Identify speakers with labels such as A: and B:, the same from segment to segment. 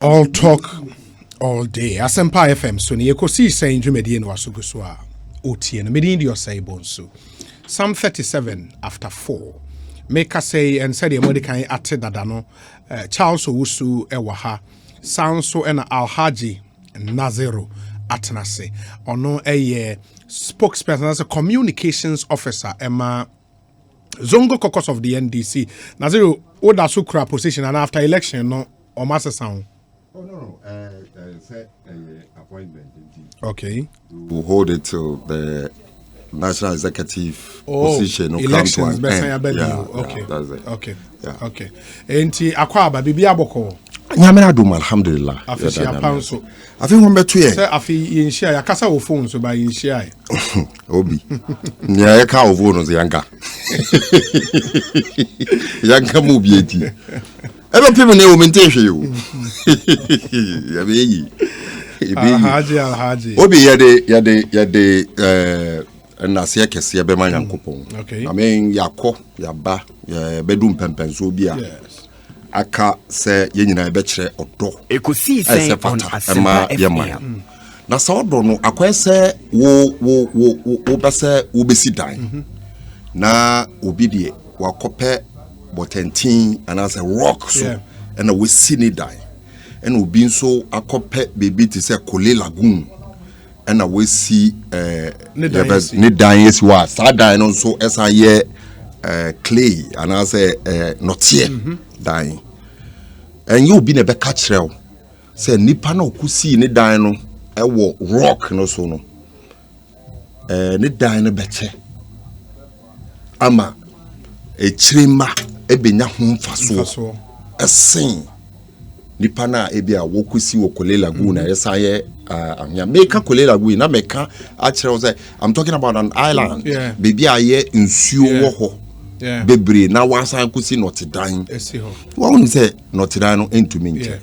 A: All talk all day. Asempa FM so ni Ekosiisen dwumadi no aso guso a otie no medi ndi osai bonso. Psalm 37 after 4. Make us say and said the Modican ate dada no Charles Owusu ewa ha. Sanso ena Alhaji Nazero atnase. Ono a spokesperson as a communications officer Emma Zongo caucus of the NDC. Nazero oda sukra position and after election no or master sound.
B: Oh no, set appointment indeed.
A: Okay.
B: We'll hold it till the national executive position
A: elections
B: come to an end.
A: Okay.
B: Yeah, that's it.
A: Okay.
B: Yeah.
A: Okay. Enti akwaba bibi aboko.
B: Nyamena do alhamdulillah.
A: Afisi apanso.
B: Afi won beto ye.
A: Say afi yinhia ya kasa wo phone so ba yinhia.
B: Obi. Nya ye ka wo phone so yanka. Yanka mu bi eti. Ebe people na wo maintain hwe yo. Ya be yi.
A: Alhaji.
B: Obi yade na se kese be ma Nyankopon.
A: Okay.
B: I mean yakọ yaba bedum pempenso bi a.
A: Yes.
B: Aka se ye nyina be kire odo.
C: Ekosiisen on
B: Asempa FM. Na so odo no akwese wo bese wo besi dan. Na obi de wakope botentin anase rock so and we see ni dan. And obi nso akope baby to say Kole Lagoon. And we see ni dan yes wa sa dan no so esa ye clay and I say not here dying. And you be never catch real. Say nipa na okusi ni dan no e wo rock no so no. Ni dan no beche. Ama e chirima e benya ho mfaso. Esen nipa na e bia wo kusi wo Kole Lagoon na yesa ye amya meka Kole Lagoon na meka a kire say I'm talking about an island. Baby aye nsuo wo ho. Bebre na wansan kusi notidan wa won say notidan no entumi nche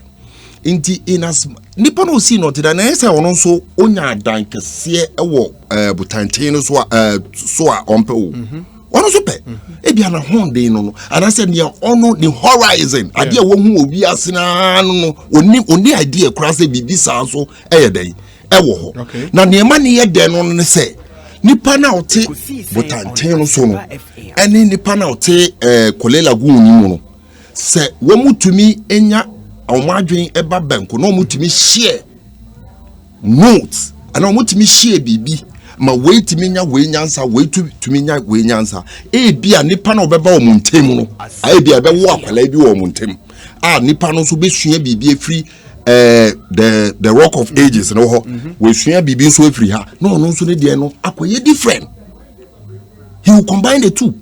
B: inti inas nipa no si notidan na say wono so onya dan kese ewo butanten no so a ompe o wono so pe e bia na honde no ana say ne ono the horizon ade wo hu obi asena no oni idea kura say bibi sa so eyeden ewo ho na ne ma ne ye den no ne say nipa na ote botanten no so no eni nipa na ote Kole Lagoon ni mu no se wo mutumi enya awmadwen eba banko no mutumi share notes ana mutumi share bibi ma weitimi nya wenyansa weitumi nya wenyansa e bia nipa na obeba wo muntem no a bia be wo akwala bi wo muntem a nipa no so besua bibi afri the rock of ages no ho we sua bibi so afri ha no so ne de no akoye different. He will combine the two.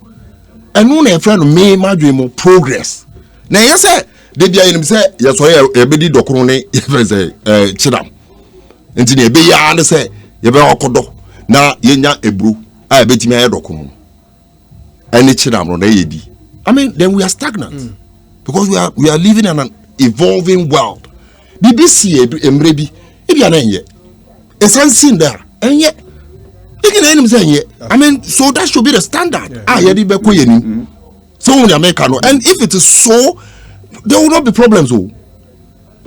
B: And no na friend me madwemo progress. Na yes de bia yenim say yes o ebedi dokoro ne say chidam. Enti na ebe ya ne say ye be okodo na yenya ebru a ebetimi aye dokoro. Any chidam no na yedi. I mean then we are stagnant. Because we are living in an evolving world. BBC emrebi e bia na enye. Esansin there enye. I mean, so that should be the standard. So and if it is so, there will not be problems.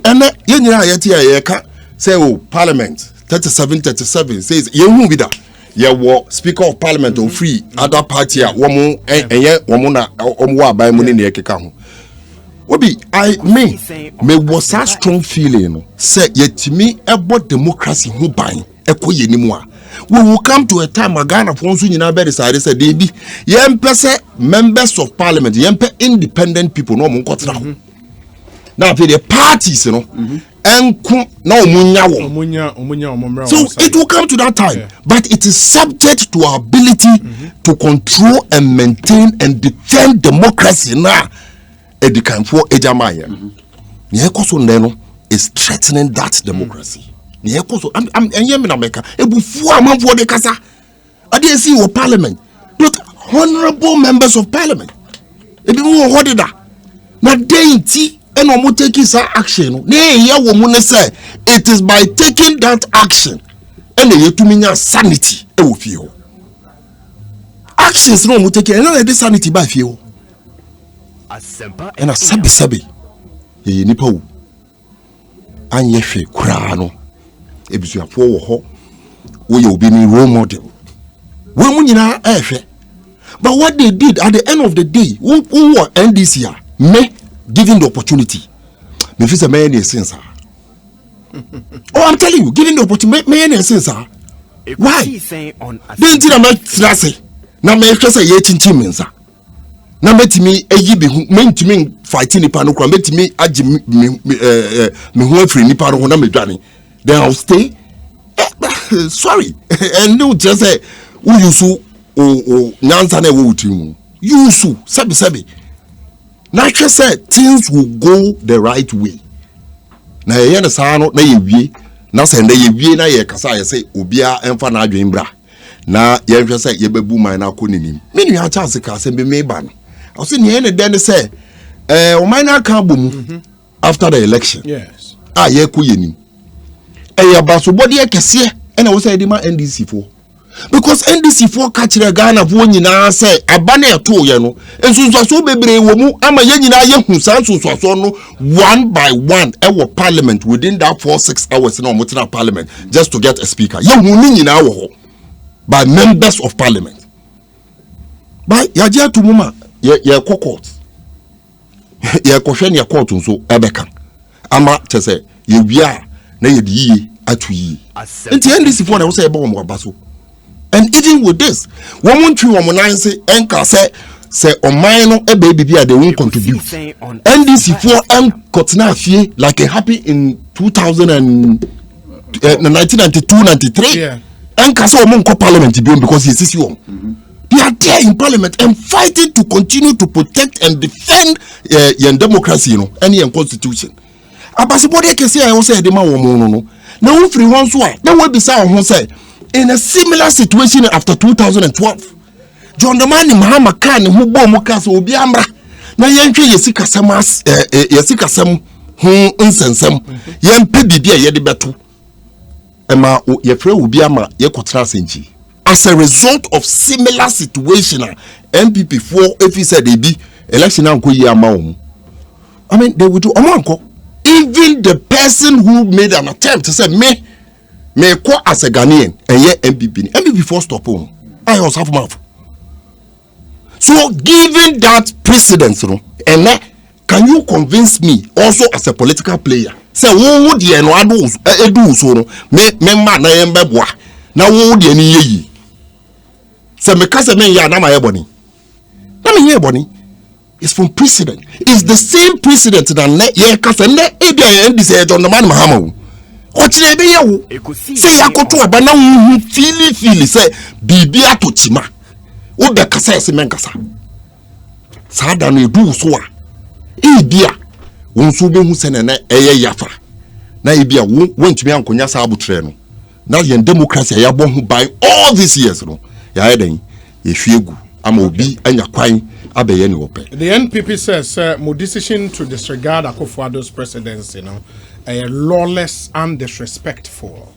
B: And say, oh, Parliament 37 says, you won't be that. Yeah, Speaker of Parliament or free other party woman and by money near Kikahu. I may was a strong feeling. Say, yet to me, about democracy who buying Ekoye anymore. We will come to a time Ghana for once in our bed side say they be members of parliament, independent people no more cut down. Now for the parties, you know, and so it will come to that time, but it is subject to our ability to control and maintain and defend democracy now. Edikan for Ejamaya. Ekosiisen is threatening that democracy. I'm America. Ebufu amanfo de kasa. Ade see wo parliament. Not honorable members of parliament. Ebi wo hode da. Na denti eno mo take sa action. Na ye wo mu ne say it is by taking that action ene yetumi nya sanity e wo fie ho. Actions no mo take ene dey sanity ba fie ho. Asempa ena sabi ye nipa wo. anye hwe kura no ebusuafo wo ho wo ye obi ni role model we mu nyina ehwe. But what they did at the end of the day, who were NDC me giving the opportunity. Me feel say me any sense. Oh, I'm telling you, giving the opportunity me any sense. Why? Then ti na me trase. Na me trase ye chinchin mensa. Na metimi eyi be hu, mentimi fighting nipa no kra, metimi agi me hu afri nipa no na me dwane. Then I'll stay. Sorry. And no just say who you so nyansa na ewo utimu. You so sebi. Na hwe say things will go the right way. Na ye na sa no na ye wie. Na say na ye wie na ye kasa ye say obia emfa na adwen bra. Na ye hwe say ye bebu man na akoninim. Me nua chance ka say me ba no. I say ne ne den say o man na ka bomu after the election.
A: Yes.
B: Ye ko yenim. Ya baso body e kese e na wo say de ma NDC fo. Because NDC for catch the Ghana for nyina say abane eto ye no ensunsuaso bebre wo mu ama ye nyina ye hu san sunsuaso no one by one e wo parliament within that 4-6 hours na omo tina parliament just to get a speaker ye hu ni nyina wo ho by members of parliament by ya je to muma ye court ye ko hwe ne court nso ebeka ama te say ye wia na ye di yi atu yi enti NDC for na wo say e ba wo mo baso. And even with this, woman tree woman say enka say on mine a baby they won't contribute. NDC for Kotna fie like a happy in 1992-93.
A: Yeah.
B: Enka say woman ko parliament because he is you. They are there in parliament and fighting to continue to protect and defend your democracy, and your constitution. Abasibodi can say I also say the man no. Now free one so then we be say on say in a similar situation after 2012, John the man Mahama Khan who bom kaso obi amra na yentwe yesika sem hu nsensem yempe bibia ye de beto ema ye frɛ obi ama ye kotra senji. As a result of similar situation MPP for if he said they be election anko yi ama wo. I mean they would do omanko. Even the person who made an attempt to say me ko as a Ghanaian and ye MPP for stop on. I also have mouth. So given that precedence, and can you convince me also as a political player? Say who would ye no adu so no me man na yembe boa. Na who would ye ni ye. Say me kase me ya na ma ye boni. Na me ye boni. It's from precedent. It's the same precedent that ye kase ne e dey end this John the man Mahama. Ochire be yewu say yakoto oba na hu fili say bibia to chima wo be kasa ese menkasa sada no edu so a e bia wonso be hu sene na eye yafa na e bia wontumi ankonya sa abutre no na ye democracy ya bo hu by all these years no ya eden ye hwiegu ama obi anya kwan abeye ni wope.
A: The NPP says my decision to disregard Akufo-Addo's presidency lawless and disrespectful.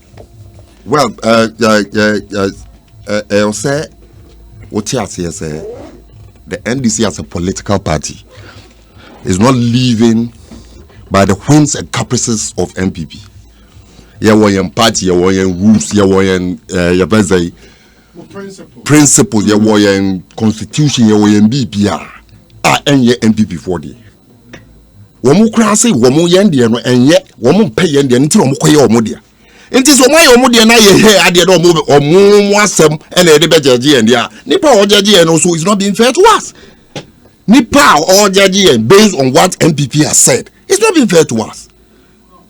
B: Well, I'll say what you say the NDC as a political party is not living by the whims and caprices of MPP. Yeah, we party, yeah, we rules, yeah, we principles, yeah, we constitution, yeah, we BPR. And yeah, MPP 40. Womu krasi womu yendi no enye womu mpe yendi nti womu koye womu dia nti so moye womu dia na ye he ade do omu asem ene ede bejaji yendi a nipa ojaji yen so is not being fair to us. Nipa ojaji yen based on what MPP has said, it's not being fair to us.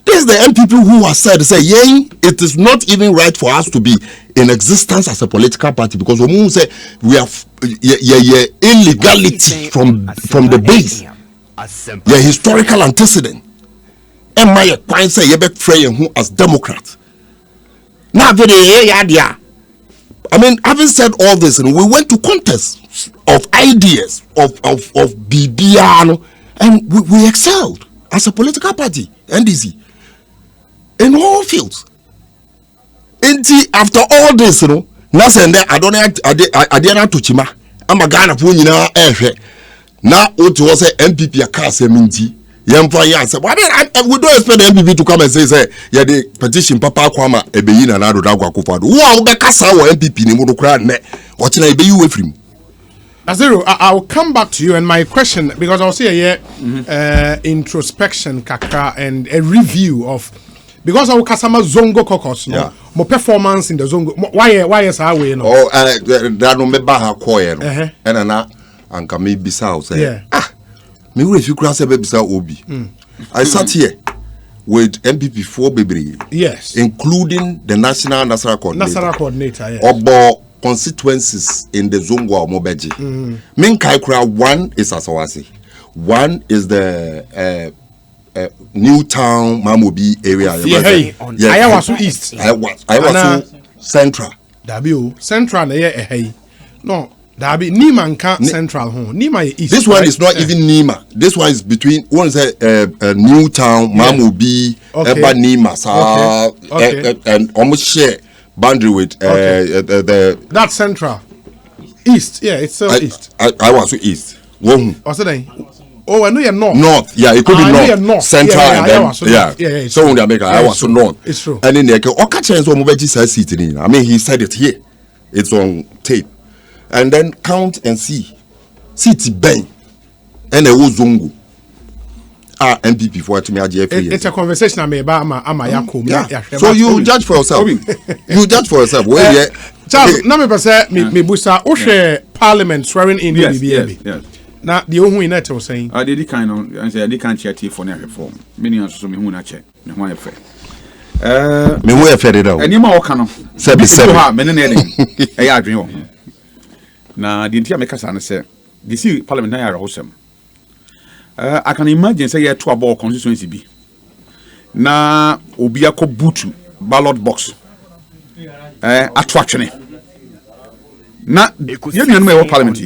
B: This is the MPP who has said say it is not even right for us to be in existence as a political party because womu say we have illegality from the base. The historical antecedent. And my point say you bet free who as Democrat. Now I mean, having said all this, and we went to contests of ideas of BBR, and we excelled as a political party, NDC, in all fields. And after all this, nothing there. I didn't touch him. I'm a Ghana for now. Now, what was a MPP a cast minty, Yemfa yes. We don't expect the MPP to come and say yeah the petition Papa Kwama Ebeyi na Nado Dagwa Akufo-Addo. Wo a wo be kasa wo MPP ni mo do kra ne. O chena Ebeyi we free.
A: Azero, I'll come back to you and my question because I'll say a introspection kakra and a review of because our customer Zongo Caucus, no, more performance in the Zongo. Why is our way? No,
B: oh, that no me baha koye no, and na anka me bisa say, me we if you cross a bisa obi. I sat here with MPP 4 Bebre,
A: yes,
B: including the national coordinator,
A: yeah,
B: Obo constituencies in the Zongo Mobeji. Min Kaikra, one is Asawasi, one is the Newtown Mamobi area.
A: I was east.
B: I was central.
A: Dabio central. No, Dabi Nima can't central home. Nima is east.
B: This one is not even Nima. This one is between one is Newtown Mamobi, Eba Nima, and almost share boundary with
A: that central east. Yeah, it's east.
B: I was east.
A: What's the name? Oh, I know you're north.
B: North, yeah, it could be north, central, and then
A: yeah.
B: So when they make, I was so north.
A: It's true.
B: And then Okachens or Mobeji says sitting. I mean, he said it here. It's on tape. And then count and see. City Bang and a Uzungu. MPP for to me.
A: It's a conversation I made about Yakum.
B: So you judge for yourself. You judge for yourself.
A: Charles, na me pese me busa o hwe parliament swearing in the BBA.
C: Yes.
A: Na the ohun in that was saying.
C: I did kind of and say I did can't check for na reform. Many also me hu na check. Me hu e fe.
B: Me hu e fe dey da.
C: Eni ma o ka no.
B: Se
C: ha me ne na dey. E ya adwen o. Na the ntia me kasa na say the see parliament na ya rahosem. I can imagine say you to about constituency be. Na obi akọ butu ballot box. Attraction. Na you know parliament.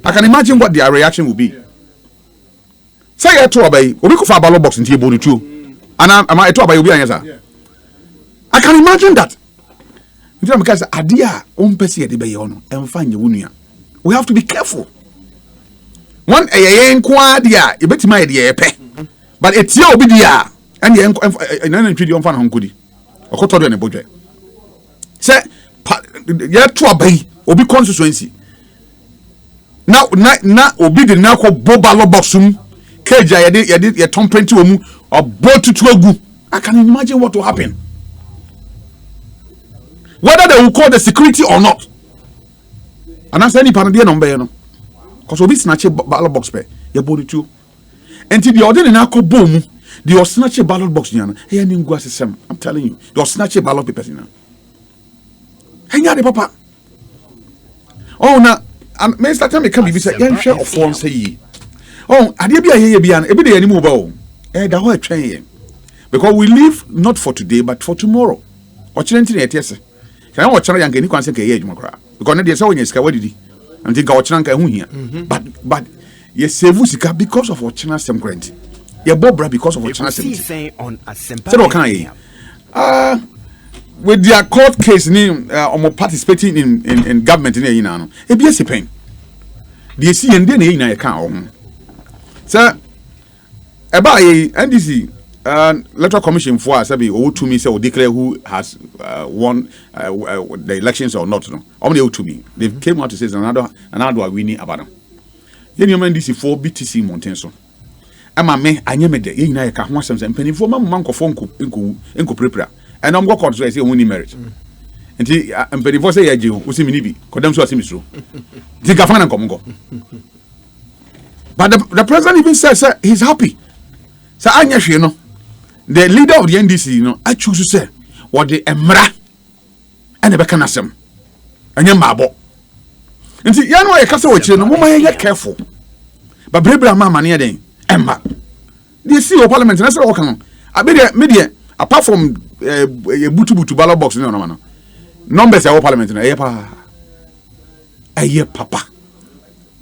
C: I can imagine what their reaction will be. Say you to obey obi ko fa ballot box into ebo tu. Ana am I to obey obi anyasa. I can imagine that. You know because adia on pese de be ye no emfa nye wunua. We have to be careful. One kwa dia e betima ye pe but etia obi dia and ye na ntwidi on fa na honkodi okoto do ne bodwe se ye to abai obi constituency na obi de na ko bobalo boxum keja ye tom 20 omu obotutu agu. I can imagine what will happen whether they will call the security or not. And I say any part number you know. Because obi snatch ballot box pe ye body too. Enti the order na ko bom the snatch ballot box nya na e ni ngua system. I'm telling you the snatch ballot papers na henya de papa. Oh na me start me can be say yen hwe of one say yi. Oh ade bia ye bia na e be de animu ba o da ho atwen ye because we live not for today but for tomorrow. O chirenti na yetiese kan o chira yanka ni kwan se ka ye adwuma kra because na de say wonya sika wadidi and think our channel can here. But you save sika because of our channel sem grant. You bobra because of our channel sem. So okay. With their court case ni participating in government in you know. E be a pain. The see and then na can on. Sir about NDC electoral commission for us be o to me say o declare who has won the elections or not no only o to me they came out to say another are winning about them yen you NDC for BTC mountain so ama me anye me de yin na ka ho asem sem pani for ma nkofo nko prepare and am go court so say woni merit enti pani for say ya je o se mi ni bi kodam so asemi so ti ka fana nkomo but the president even says he's happy so anya hwe no. The leader of the NDC, you know, I choose to say what the emra and the bekanasem and your mabo. And see, you know, I can't say what you know, you're careful. But Brebra Mamma near them, Emma. They see your parliament, and I said, okay, I media, apart from a butu ballot box, no, numbers are all parliament, a year, papa.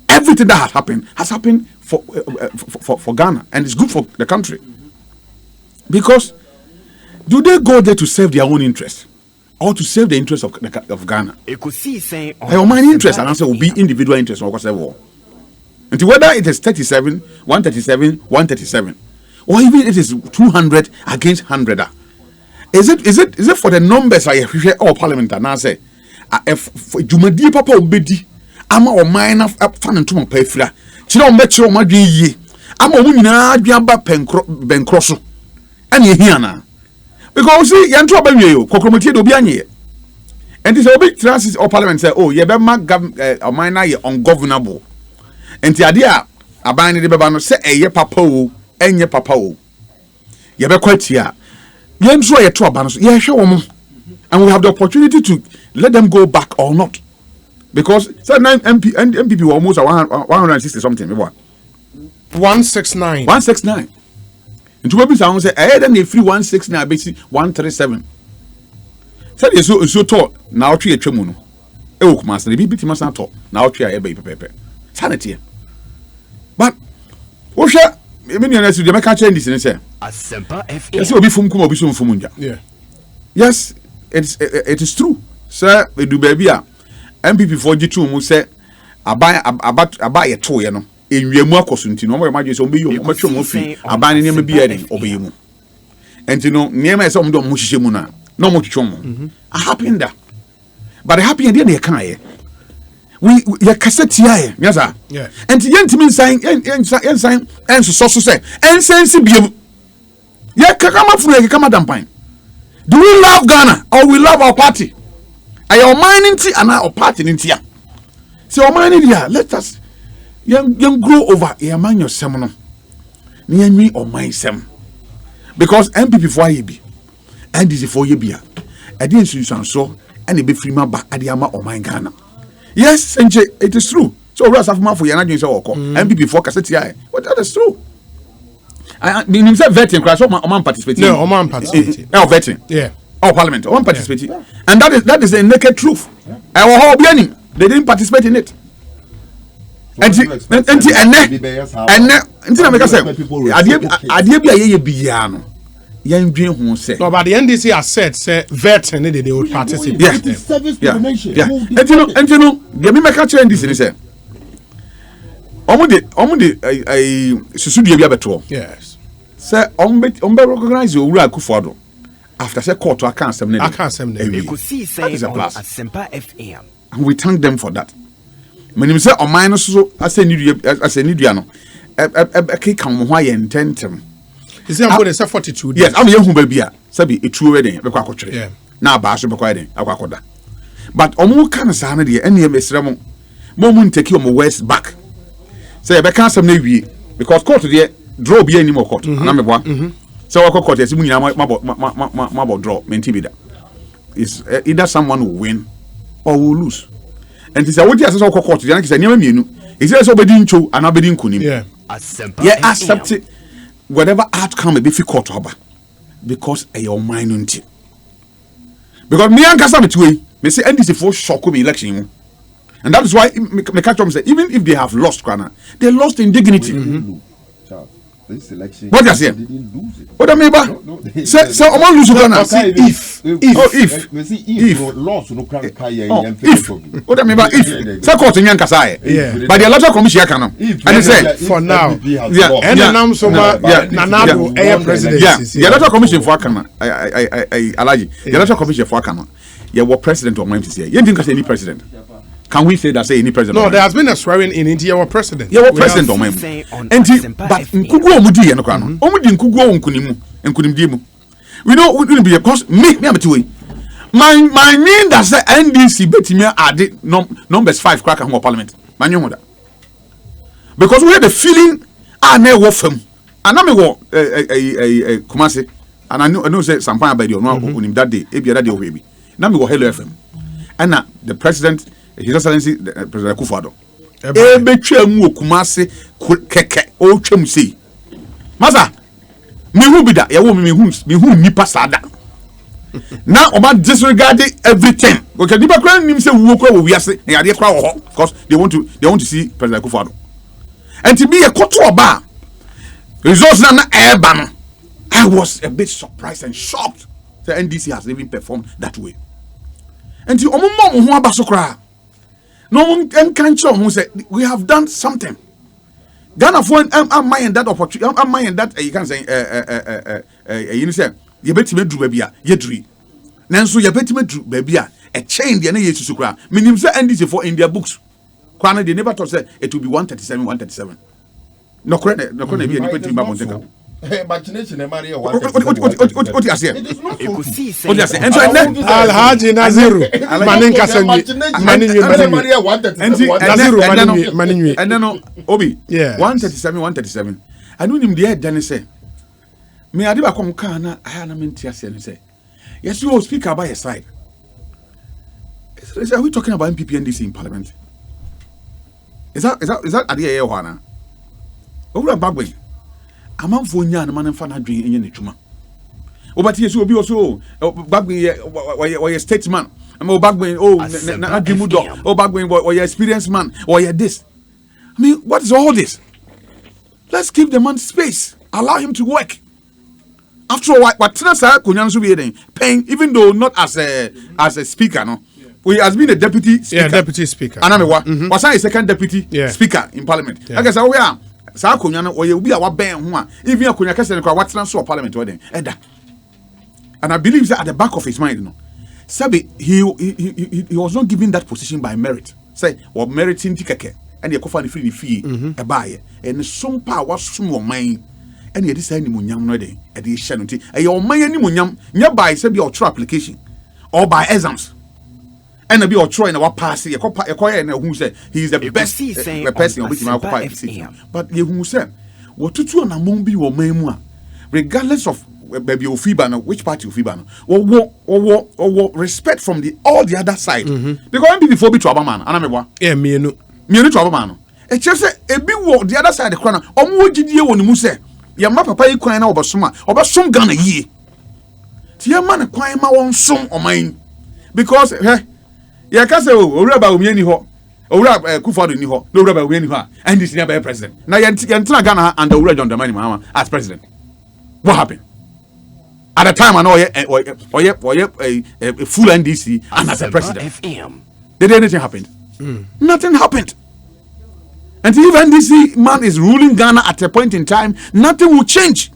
C: Everything that has happened for Ghana, and it's good for the country. Because do they go there to serve their own interest or to serve the interest of Ghana?
D: Ekosiisen
B: your own interest and answer will be individual interest or whatever. Until whether it is 37, 137, 137,
C: or even it is 200 against 100. Is it for the numbers I hear all parliament and I say if Jumadi Papa obedi ama o minor fan into my payfra. Chino metro ma dwen yie. Ama omu nyina adwen ba benkro so. Ane ehia na. Because see yanto ba wie yo kokromotie do bi anye. And this obi transit or parliament say oh ye be ma a minor ye ungovernable. Enti ade a aban ne de beba no se eye papa o enye papa o. Ye be kwatia. Ye nso ye to aban so ye hwe wo mo. And we have the opportunity to let them go back or not. Because say 9 MPP were almost 160 something.
A: 169.
C: 169. And to people say, eh, then they free 169, basically 137. So they so tall. Now three a tremuno. Eh, master, the BBT must not talk. Now three a baby pepe. Sanity. But, what shall many of us make a change this and say? Yes, will be from Kumo Bishum Fumunja.
A: Yeah.
C: Yes, it is true. Sir, we do baby. MPP for G2 mu say abai a to ye no enwiemu akosunti no mo imagine so be you matwe mo fi aban ne me bia den obeyemu enti no niema e so mo do mo hihye mu na no mo twetwe mo a happy nda but happy nda na kan ye we ye kaseti ye yesa
A: yeah
C: enti yentimi nsan enso so say ensensi biem ye kakama funu ye kakama dampan. Do we love Ghana or we love our party? Are you mining tea and our party in tea? So our mining here, let us young grow over your mind your seminal. Near me or my sem. Because MPP for ye be and this is for ye be. I didn't see so and it be free man back at the ama or my Ghana. Yes, it is true. So Ross of Mafo Yana so MPP for Cassette. What that is true. I mean, himself vetting class. Oman participating.
A: No, Oman participating.
C: Oh, vetting.
A: Yeah.
C: Oh, Parliament. Oman participating. Yeah. And that is the naked truth. Our whole beginning, they didn't participate in it. And I make say, idea be a biano. Young dream who said.
A: No, but the NDC has said, say vetting they would participate.
C: Yeah. And you know, the me make a change this. They say. Omude susudi bia beto.
A: Yes.
C: Say ombe recognize Owura Akufo-Addo after say court to account them.
D: Ekosiisen is a plus. Asempa FM.
C: And we thank them for that. When you say o minus so as a new no. E kan mo hwa ye intentem.
A: Is it about 42 days?
C: Yes, am ye hu ba bia. Sabi etuo we den be kwa kwotwere.
A: Yeah.
C: Na ba so be kwa den akwa koda. But omo kan sa na de ene mesrem mo mun take your west back. Say be can some na wie because court there draw be any more court na me boa so we court yes mu nyina ma draw menti be da is either someone will win or will lose and this what you say court there na say nyama mienu is say obedi ncho and obedi nkunim
A: yeah
C: accept whatever outcome be fi court oba because your mind unti because me and kasa betwe me say NDC for shock me election. And that is why me catch them say even if they have lost Ghana, they lost in dignity.
B: This election,
C: what you say?
B: Didn't lose it.
C: What I mean by say Oman lose Ghana. If
B: lost no cry
C: if what I mean by if say court in Yankasa but the electoral commission can and they say
A: for now
C: and
A: now so Nanado air president
C: the electoral commission for Akana I Alaji the electoral commission for Akana yeah what president of MPC you didn't say any president. Can we say that say any president?
A: No, there has been a swearing in India our president.
C: Yeah, what president on and but Nkugu omudi no kwa no. Omudi Nkugu nkunimu diemu. We know we don't be because me am to my mean that say NDC betimi add numbers 5 crack and parliament. Man you that. Because we had the feeling na wo fam. And me wo Kumasi and I know say Sampaya by the no onim that day e be that day o baby. Na me wo Hello FM. And the president His Excellency President Akufo-Addo. Betwa mu Kumasi keke o twam sei. Masa me hu bi da ye wo me hu nipa sada. Now about disregard everything. Okay, the background nim say wo kwa wo wiase e ade kwa wo because they want to see President Akufo-Addo. And to be a koto oba results na eba no. I was a bit surprised and shocked. The NDC has even performed that way. And the omumma ho aba so kra. No one can show who said we have done something. Ghana for am mind that opportunity. Am mind that you can say you say you bet me do baby ye dri. Nanso you bet me do baby a chain the na yesu kura. Minim say NDC for in their books. Kwana they never thought say it will be 137. No correct be any penti ba montenka.
B: Imagination e Maria
C: What you say?
D: Ekosiisen.
C: What you say? And so
A: Alhaji Naziru maninka sanyi maninyi maninyi
C: and then Obi
A: Yes.
C: 137 I know him there then say me ade ba kom kan na aya na menti ase ne say yes you speak about your side. Are we talking about MPP and DC in parliament? Is that idea here wana? Owura Bagbe amanfo nya na man fa na dwen enye ne twuma. Obati yesu obi also Bagbe we statesman. Am Bagbe na adwemu do. Bagbe we experienced man or this. I mean, what is all this? Let's give the man space. Allow him to work. After all, what Tinasa Kunyansu be paying, even though not as a speaker, no. He has been a deputy speaker.
A: Yeah, deputy speaker.
C: And was a second deputy speaker in parliament. I guess we are. Sa Kunyano or you be our ben one. Even a Kunyaka what's not parliament wedding. And I believe that at the back of his mind, no. Sabi, he was not given that position by merit. Say, or meriting tikake. And you could free fee a buyer. And some power small mine. And you decide Munyam no day at the shanty. A your my any Munyam nearby said your true application or by exams. And a be your trying our pass a choir and who said he is the best person of which you are. But you who said, what to do on a mombi or memua, regardless of baby or Fibano, which party of Fibano, or respect from all the other side. Because I'm before be trouble man, and I'm
A: yeah, me no.
C: Me trouble man. It's just a big walk the other side of the corner. Or more did you when you say, your map papa you crying over some gun a year. To your man acquire my own son or mine. Because, yeah, can't say, oh, Rabba, we any ho, or Kufadu ni ho, no Rabba, we any ho, and this nearby president. Now, you're Ghana and the red on the money, mama, as president. What happened? At the time, I know a full NDC and as a president. Did anything happen? Nothing happened. And if NDC man is ruling Ghana at a point in time, nothing will change.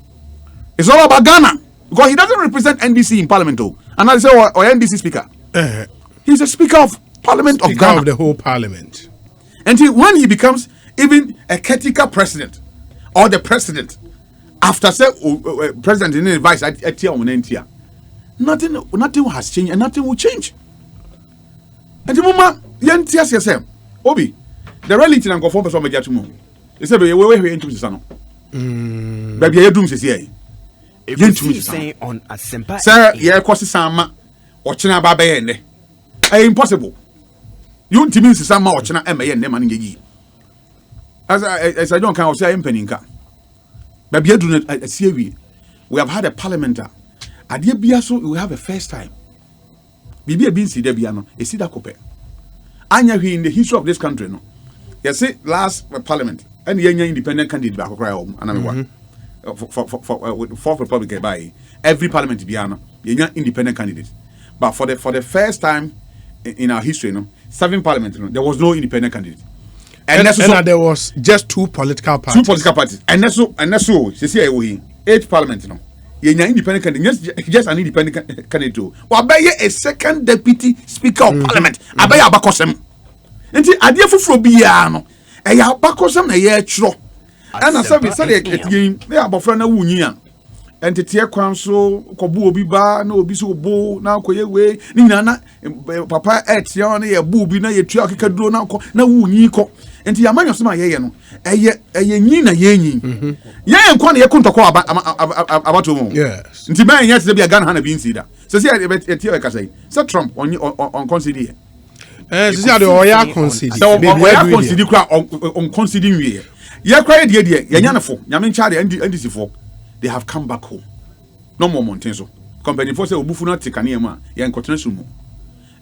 C: It's all about Ghana. Because he doesn't represent NDC in parliament, though. And I say, or NDC speaker. He's a speaker of parliament of Ghana.
A: Of the whole parliament.
C: And when he becomes even a caretaker president, or the president, after say president in advice at tier on NTR, nothing has changed and nothing will change. And the moment NTR says, Obi, the reality and conform person media to move. They say we into the sun. Baby, you doom says here.
D: Ekosiisen on Asempa.
C: Sir, yeah, Kosi Sama watching about Bayende. Impossible. You want to mean Sama watching a MA and Neman Gigi. As I don't count, say I'm penninka. Baby, you do not a CV. We have had a parliamentar. At the Biaso, we have a first time. Bibi a binsi debiano, a sida cope. Anya in the history of this country, no. You see, last parliament, and the independent candidate back home, and I'm one. For fourth Republic by every parliament piano, you're independent candidate. But for the first time in our history, no, 7 parliaments, no, there was no independent candidate. And
A: there was just 2 political parties.
C: 2 political parties. And that's so. You see, 8 parliament, no. You're independent candidate, just an independent candidate too. Well, by a second deputy speaker of parliament, I buy a bakosem. And the idea for Frobiano, a bakosem a year tro. And I said, we said it, they are Bofrana Wunia. And the tear council, Kobu Biba, no Biso Bo, now Koye, Nina, Papa Etiana, a boobina, a triaka do now, no Wuniko. And the Amano Sma Yano, a Yenina Yen. Yan Kwani Yakunta about to move. Yes. And the man yet to be a gun had been cedar. So see, I bet Etiaka say, Sir Trump on consider.
A: Oya consider.
C: So, Oya consider on considering. Yeah, cry dear, Yanafo, Yamin Charlie and NDC4. They have come back home. No more Montenso. Company for say Bufuna Tikaniama, Yan Cotensumo.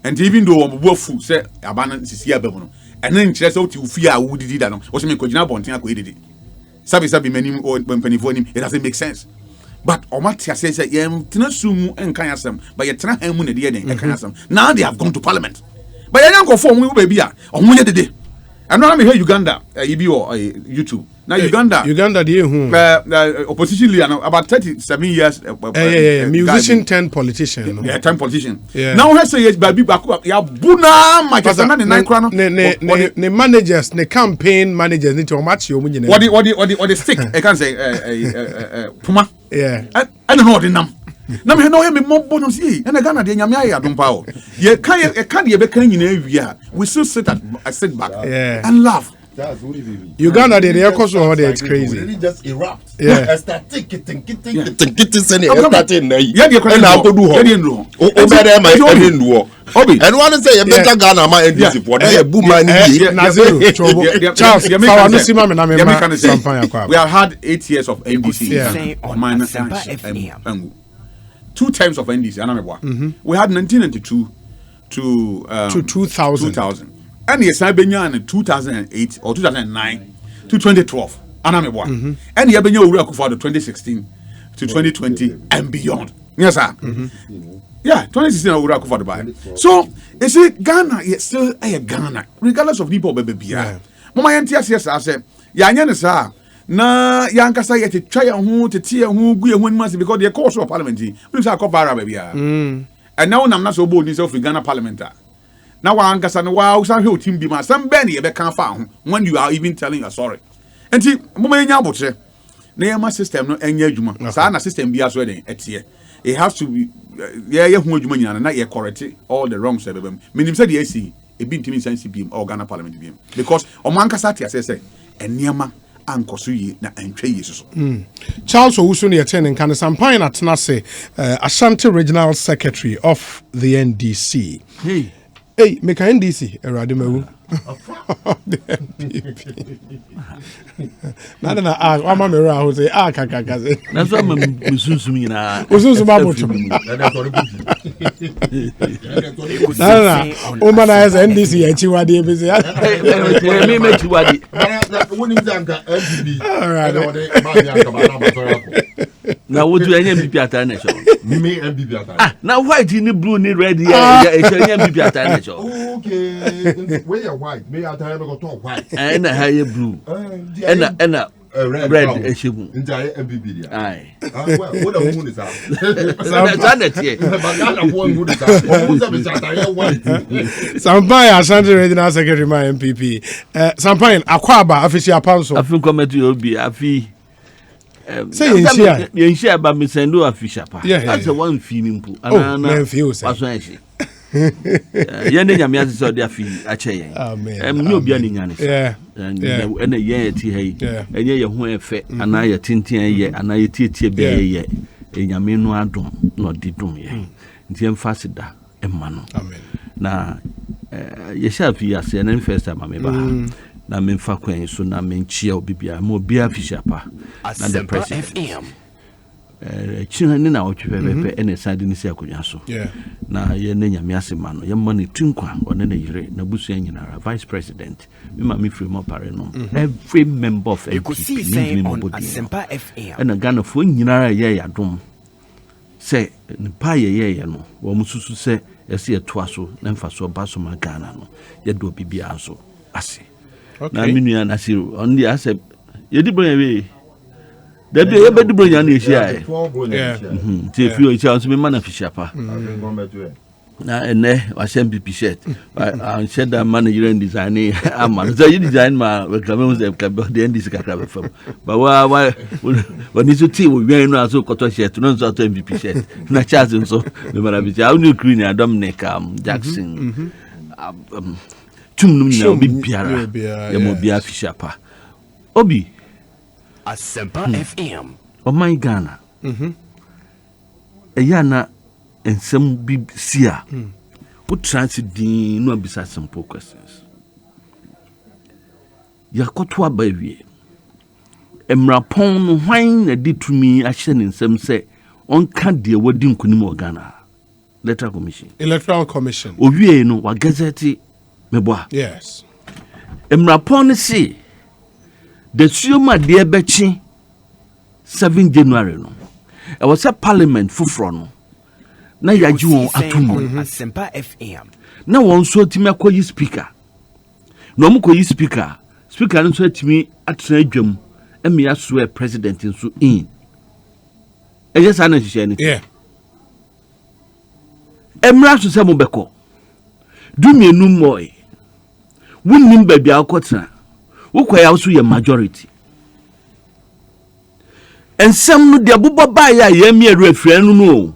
C: And even though Wofu said abandoned Cia Bebono, and then just out to fear who did that, was me Kojina Bontina created it. Sabi many or company for him, it doesn't make sense. But Omatia says that Yam Tinasumu and Kayasam, by a Tanahamun and Kayasam. Now they have gone to parliament. But I don't go for me, baby, on Monday the day. And now I'm here Uganda, EB or YouTube. Now Uganda
A: the
C: opposition leader about 37 years
A: musician turned politician.
C: 10 politician. Now he say baby back ya buna Manchester na nine crown.
A: Ne managers, ne campaign managers need to match you.
C: What the stick? I can say Puma.
A: Yeah.
C: I don't know the name. Na me no me mo bonus yi. Na Ghana de nyame ayi adom pa o. Ye can ye be kan nyina wi we still sit back and laugh.
A: Uganda the cause of it's crazy.
B: Really just erupt.
A: Yeah.
B: Starting kitting send it starting na yi.
C: Yeah,
B: and I go do ho. O better my ending do. Obi. And one say you better Ghana ma NDC for na boom man yi.
A: Na zero trouble. Charles,
C: we have had 8 years of NDC.
D: Yeah.
C: 2 times of NDC. We had 1992 to
A: 2000.
C: And yes, I been in 2008 or 2009 to 2012. And you been for 2016 to 2020 and beyond. Yes, sir. Yeah, 2016 I for the buy. So you see, Ghana is still a Ghana, regardless of people baby. Mama yes, I said, Yan sir. Na yankasa yet try who to tear who go and win because the course of parliamentary. Please I call baby. And now I'm not so bold in South Ghana parliament. Now one can wow some whole team be my some Benny a can found when you are even telling us sorry. And see Mumaya Butcher. Near system no any juma. Sana system be as ready at here. It has to be and not correct all the wrongs of them. Meaning said yes, a big team sense beam or Ghana parliament beam. Because Omankasati says and Niama and Kosuyi na and Jesus.
A: Charles Owusuni attending can Sampine at Nase, Ashanti Regional Secretary of the NDC. Hey, make a NDC, Eradimewu. Nana, I'm a mirror who say, Kakakaze.
E: That's what I'm Mususumi na.
A: Ususumabutu. Nana, Omana has NDC and Chiwadi.
E: Me met Chiwadi.
A: All right.
E: Now, what do any MPP at nation?
B: Me MPP at
E: now, why didn't you blue need ready? MPP at nation.
B: Okay, where you white? Me at time go talk white.
E: And a higher blue. And a red issue.
B: Entire MPP.
E: Aye.
B: Well, what a moon is that?
A: Sampine Ashanti Regional Secretary, my MPP. Sampine Akwaba official council.
E: I feel come to be a fee.
A: Say
E: you share about me send a fisher. That's a one feeling pool.
A: And I feel
E: Yene nyame so dia fi ache
A: amen
E: no bia ni nyane and a ye ti hey enye ye ho efe ana ye tintin ye ana ye tietie bia ye nyame no adom no didum ye nti emfasida emma no
A: amen
E: na ye sha fi ase na first time me ba na me fa kwan so na me nchia obibia mo bia fisher pa na the president chine na otwepepe ene side ni sia konwa so na ye na nyame asema no ye ma ne tunkwa one na yire na busu anyinara vice president me ma me free mo pare no every member of
D: Ekosiisen on Asempa FM
E: ena Ghana fo nyinara ye yadom se npa ye no wo mususu se ese eto aso na mfa so ba so ma Ghana no ye do bibia so ase na minua na siru on the ase ye di bron we there be a bed bring na share ti fi o chance me man fisher pa na ene wa MPP shirt I said that man you design am so you design ma we come the NDC kakra fam but why when you see we no so koto shirt no so to MPP shirt na chance so me mara bi how new green Dominic Jackson tum no bi biara ya mo bia fisher pa obi
D: Asempa FM.
E: Oh my Ghana. Eyana ensem bi sia. What transit din no bisa simple questions. Yakotwa bawie. Emrapon no hwan na ditumi ahye nsem se onka de wadi nkunim o Ghana. Electoral Commission. Owie no wa gazette meboa.
A: Yes.
E: Emrapon si the Suma dear Bechi 7 January no. I was a parliament fufro no. Na yaju atumo
D: Asempa FM.
E: Na won so timi akoyi speaker. No mu koyi speaker. Speaker no so timi atena adwam emi aso president nso in eje sa na hihye ni
A: Yeah.
E: emra so se mo beko du mienu moy wunnim ba bia akotena wokwaya so ye majority ensem no de abubo ba ya ye mi erefrenu no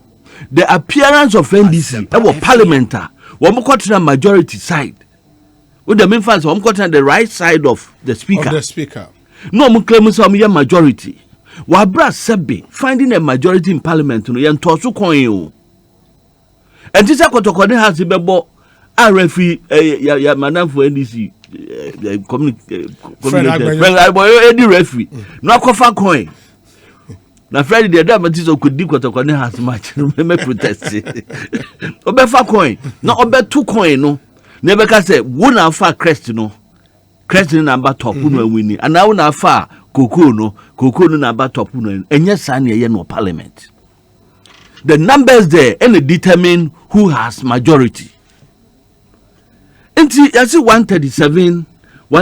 E: the appearance of NDC e parliament wo mkotena majority side with the main fans wo mkotena the right side of the speaker no mo claim say mo ye majority wa bra sebe finding a majority in parliament no ye ntoso kon o enti se kotokode has bebo RFI ya madam for NDC community friend referee no akofa coin na Friday the other matters could dig what a has match me protest obefa coin na obetu coin no never can say wona fa crest no number top no wini and now na fa koko no number top no enye sa na ye no parliament the numbers there and determine who has majority. Until I see 137 1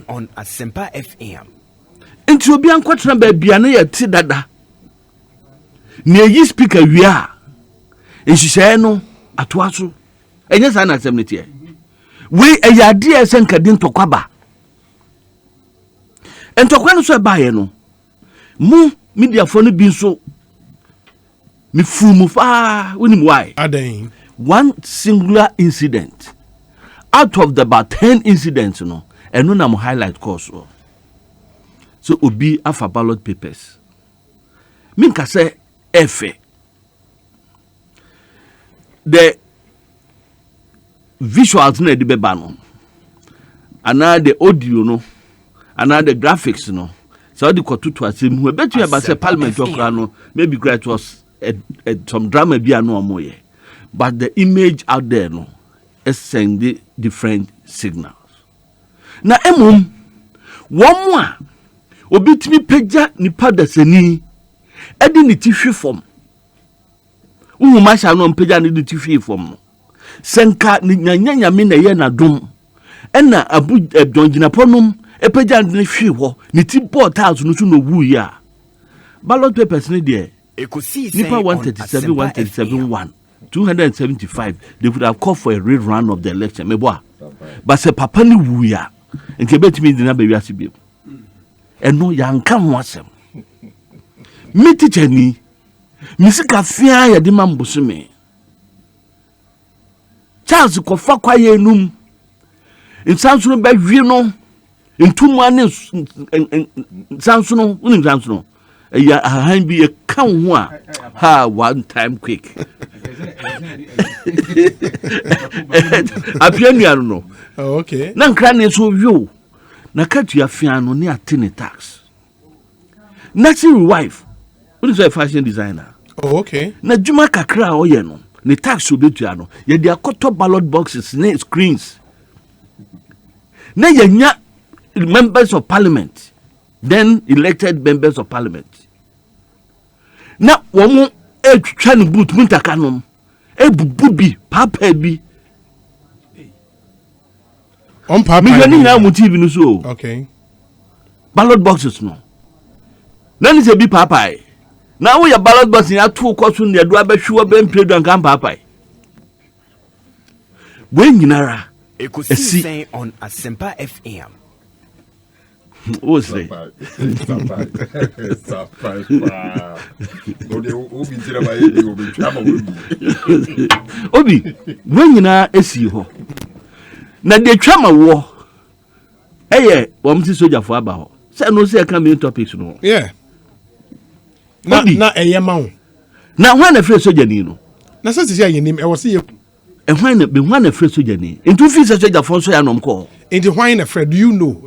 D: on Asempa FM.
E: Until obi an kwatra ba bia na yati dada. Ne yi speaker wia. Nhihye no atoa so. Enye sa na asem ne tie. We eyade esen kadin tokwaba. Entokwa no so ba ye no. Mu media fo no bi so me fumu fa wonim why.
A: Aden.
E: One singular incident out of the about 10 incidents no and no highlight course so obi afa ballot papers min ka say efe the visuals na de beba no ana the audio no ana the graphics no so the kotutu asem hu betu about say parliament okra no maybe it was some drama bi anu omoye. But the image out there no is sending different signals. Na emum one more obitimi peja nipa dasani edi ni tifwi form. Uhu masha no peja ni tifwi form no. Senka ni nyanya me na ye na dom. Ena abu donjina ponum e peja ni hwi ho ni ti board house no so no wu ya. Ballot papers ni there.
D: Ekosiisen
E: Nipa 137 275 they would have called for a rerun of the election meboa but say papa ni wuya nke betimi dina be wiase bi eno yanka ho asem mi teacher ni misika fia ya de mambusu me Charles kofa kwaye enum insanso be wi no entum ane insanso no ya han bi e kan ho a ha one time quick apianu no
A: okay
E: na nkra ne so yo na katu afia no ne atene tax next wife what is a fashion designer
A: okay
E: na juma kakra o ye no ne tax obetua no ye dia akoto ballot boxes ne screens na yenya members of parliament then elected members of parliament na womu etwa ne boot muntaka nom ebubu bi papa bi
A: on papa
E: mi ni na mu TV no so
A: okay
E: ballot boxes no na ni se bi papa na wo ya ballot box ni atu koso ne do abahwe be mpredo nkan papa we nyinara
D: Ekosiisen on Asempa FM.
E: O say obi we nyina esi ho na de twama wo eye wo mti soja fo aba ho say no say can be topics no
A: yeah na eye ma wo
E: na hwan na free soja ni no
A: na say say yenim e wo say
E: hwan na free soja ni into fi soja fo so ya nom ko
A: into hwan na free do you know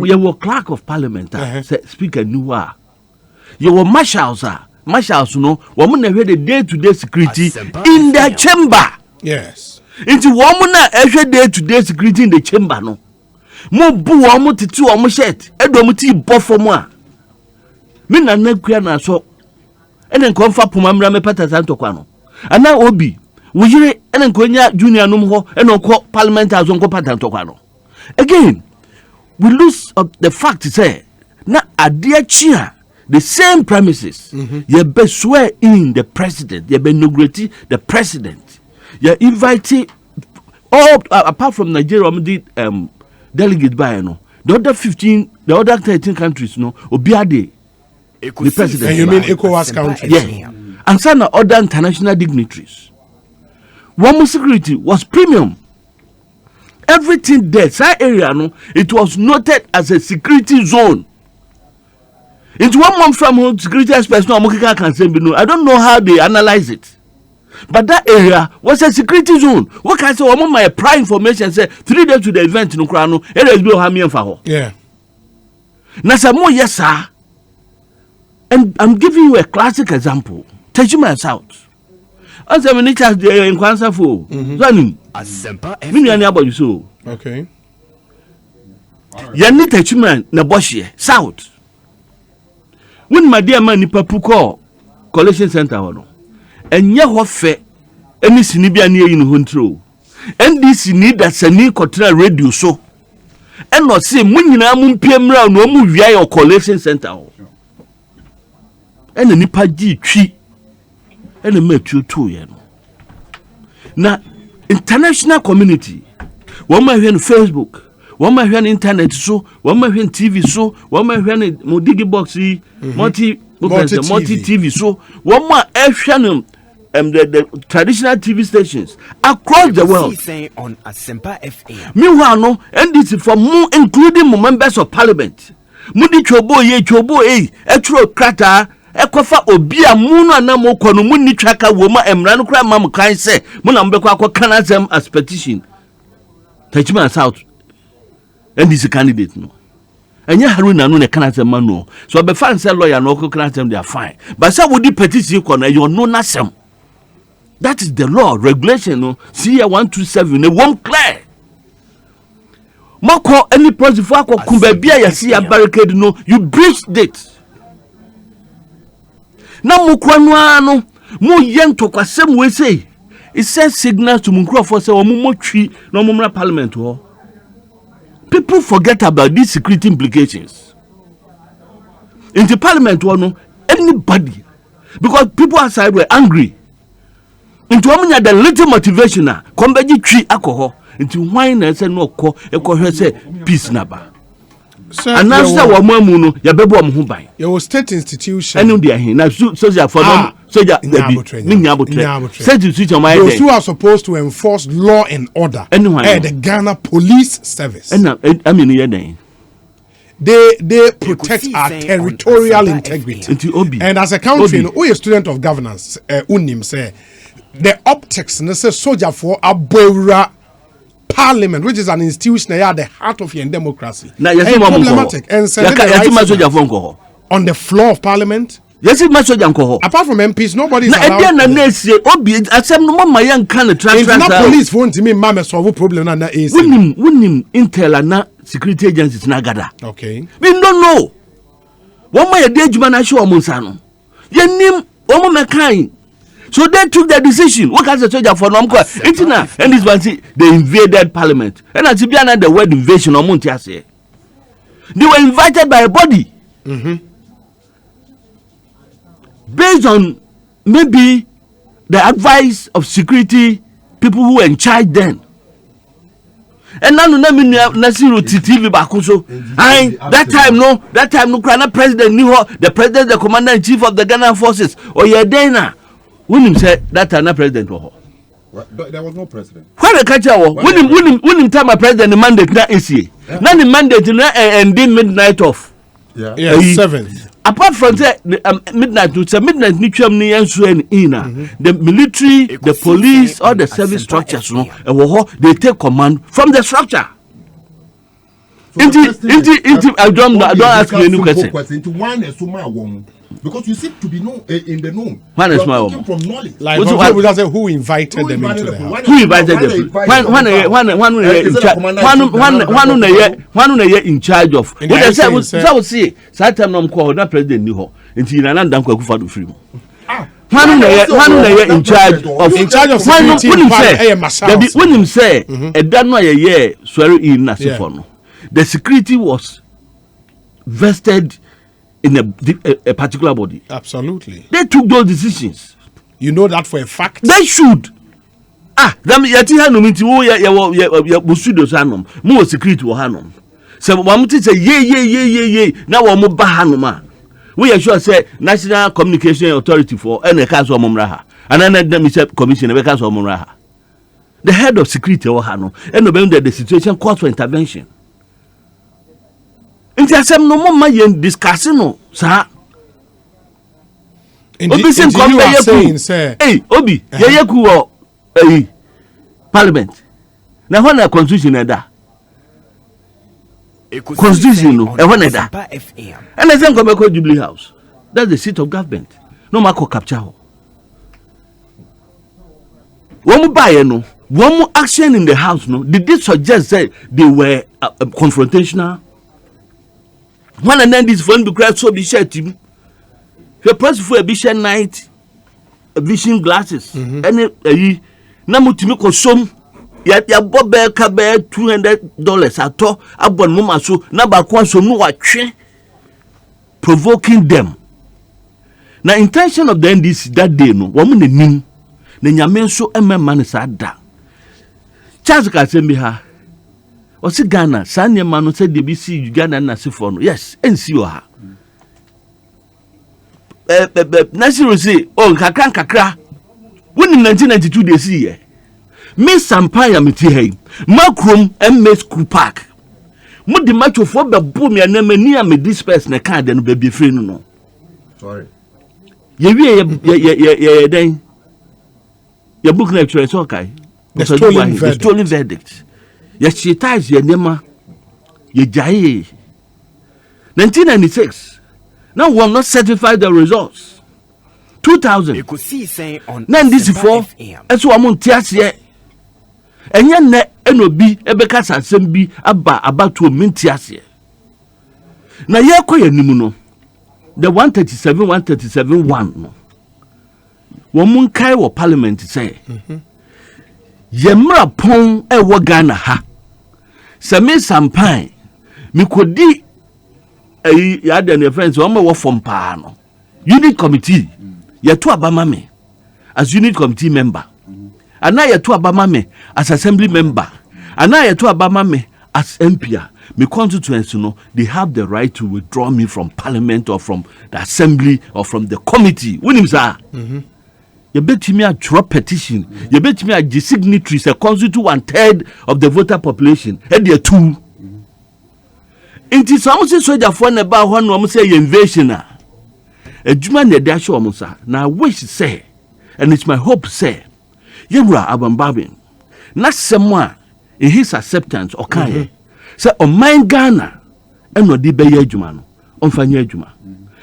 E: we were clerk of parliament say speaker nuwa you were marshals no woman na hwe the day to day security in the chamber
A: yes
E: into woman na hwe day to day security in the chamber no mo bu woman titi woman shirt edom ti bofo mo a me na nakua na so ene nkonfa poma mra me pata santokwa no ana obi wo yire ene nkonya junior nom ho ene okọ parliament azo nko pata santokwa no again we lose the fact say na adeɛ chia the same premises. You be swear in the president. You be inaugurate the president. You invite all apart from Nigeria. We did delegate by the other 13 countries. No, Obiade, the president.
A: And you mean ECOWAS countries?
E: Yeah, and some other international dignitaries. One security was premium. Everything there, that area, it was noted as a security zone. It's 1 month from home, security experts, no, I don't know how they analyze it. But that area was a security zone. What can I say? One of my prior information said 3 days to the event in Ukraine,
A: yeah.
E: Nasamo, yes, sir. And I'm giving you a classic example. Tejuma South. As a minute in Kwanza for
A: Okay.
E: Yani Tejuma Naboshi South. When my dear man nipa puko collection center hono enye ho fe eni sinibia na yi no hontro NDC need that sani kotra radio so eno se munyina mu mpiemra no mu wia your collection center ho ene nipa gi twi ene matu to ye no na international community wo ma hwe no Facebook one man on internet so, one man on TV so, one man on Modigi box, multi TV so, one man the traditional TV stations across the world.
D: On Asempa FM.
E: Meanwhile, no, and this is for more, including members of parliament. Mudi chobo etro krata. Ekofa obia munu anamo kono muni traka woma emrano kra mam kan se muna mbekwa akokana them as petition. Tejima South. And this candidate no. And ya haruna no ne kana them no. So be fan say lawyer no kana them they are fine. But say would the petition kono you no nasem. That is the law, regulation no. See 127 it won't clear. Mako any project for kumbe bia ya see a barricade no you breached it. Na mukwanwa no mu yento kwasem we say it says signal to munkrofo say omo twi na omo parliament ho. People forget about these security implications. In the parliament no anybody because people outside were angry. Into omo the little motivation na kombeji twi akoho into why na say no ko ekohwe say peace na ba. And now say wo mamu no ya bebo am ho ban.
A: Your state institution.
E: Enu dia hin na soldier for them soldier
A: those who are supposed to enforce law and order. The Ghana Police Service.
E: I mean
A: they protect our territorial integrity. And as a country, we a student of governance, unim say the optics and say soldier for Abora Parliament, which is an institution at the heart of your democracy.
E: Now, yes,
A: problematic. And on the floor of Parliament.
E: Yes, it must apart
A: from MPs, nobody is allowed.
E: International
A: police won't me mama solve problem na AC.
E: Wouldn't intel na security agencies na gada.
A: Okay.
E: We don't know. One my day juma show Monsano. Yenim one my kind. So they took the decision. What can the soldier for Namko? And this one see they invaded Parliament. And as if the word invasion or Montiase. They were invited by a body. Based on maybe the advice of security people who were in charge then. And now Nasiru TV Bakuso. That time no president knew the president, the commander in chief of the Ghana forces. Or Yedena. When him said that time president was.
B: There was no president.
E: When the catcher when him tell my president the mandate na AC. Now the mandate and then midnight off.
A: Yeah, 7th.
E: Apart from that, midnight to midnight, the military, the police, all the service structures, they take command from the structure. I don't ask you any question.
B: Because you seem to be known in the known.
E: One is my
B: from knowledge.
A: Like who invited them into the house?
E: Who invited them? One in charge of. What I said was, I would say, Satam Nom called that president Niho, and Tina Danko Kufadu Freedom. One in charge of security. When him say, a done a year, swear in Nasifono. The security was vested in a particular body.
A: Absolutely.
E: They took those decisions.
A: You know that for a fact.
E: They should. Them yati hanom nti wo ya busudo sanom. Mo security wo hanom. Se wo mo say ye na wo mo ba hanom a. We are sure say National Communication Authority for NK so mo mra ha. Anana dem say commission be ka so mo mra ha. The head of security wo hanom. And the situation calls for intervention. Nti asem no mo ma yen discussing no sa. Obi you are saying, sir. Hey, Obi, yeku Parliament. Now when a constitution da. Constitution no, when da. And I think come back Jubilee House. That's the seat of government. No matter capture. One buy no, one action in the house no. Did they suggest that they were confrontational? One and then this phone be crowd so be shared him. The price for a vision night, vision glasses, and Namutimi consume ya bobe kabe $200 ato abon mama so na ba kwa so no watwe provoking them. Na intention of the NDC that day no wo na nim na nyame so emema ne sada Charles ka sembi ha o si Ghana sa nyema no se de bi si Ghana na sefo no yes ensi o ha Nasiru say, oh, kakra. When in 1992 they see here. Miss Sampaya Mitihe, Macrum and Miss School Park. What the match of what the boom ya name near me disperse na card and baby free no. Sorry. Then your book lecture is okay. The stolen verdict. Yes, she ties your nema. Ye jai 1996. Now we have not certified the results. 2000.
D: Ekosiisen on
E: Then this before. That's what I'm on tiasie. And yet ne enobi ebeka sasembi about to min tiasie. Na ye koye nimu no. The 137 no. Womun kai wo parliament say. Yemra pon wo Ghana ha. Semi sampan mi kodi ya the friends one more from Pano. Unit committee. You to abama me as unit committee member. And now you to abama me as assembly member. And now you to abama me as MP. My constituency no, they have the right to withdraw me from parliament or from the assembly or from the committee. When him say, you bet me a drop petition. You bet me a signatories a constitute 1/3 of the voter population. And they are 2. Inti some say soldier for na ba ho no say invasion a adwuma na dey show mo sa na wish say and it's my hope say yemra abambabin na semo a his acceptance okan say o man Ghana e no dey be adwuma no on fanya adwuma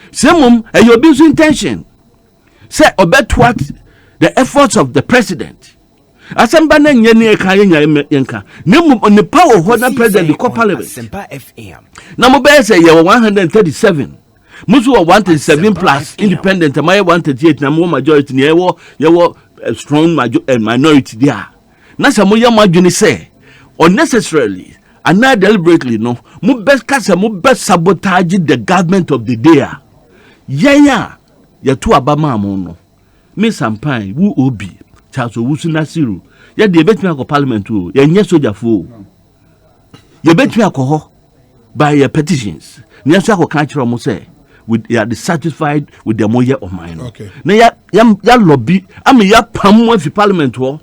E: semom e your business intention say obetwat the efforts of the president asamba na nye ne ka yenka nemu on the power of the president the parliament na mo be say ye 137 musu 137 plus independent my 138 na mo majority ne ye strong minority there na say mo ye madwene say unnecessarily and not deliberately no mo best case mo best sabotage the government of the day yenya ye to abama mo no me sampan wu obi Charles Owusu Nasiru ya de betimi akọ parliament o ya nye soldier fo ye betimi akọ ho by your petitions ne so akọ kan kire mo say we are dissatisfied with the moye of mine okay na ya lobby am ya pam mo fi parliament ho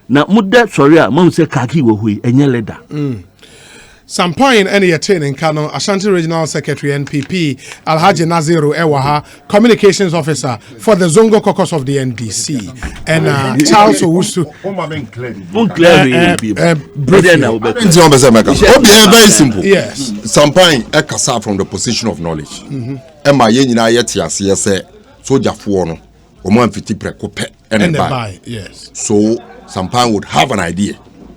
E: na muda sorry a mo say kaki wo hui enye leader
A: some point any attaining Kano Ashanti Regional Secretary NPP Alhaji Naziru Ewaha communications officer for the Zongo caucus of the NDC and Charles Owusu
B: very simple
A: yes
B: some point ekasa from the position of knowledge ema ye nyina ye tiase say soldier for no o man fiti preko pe and buy
A: yes
B: so some point would have an idea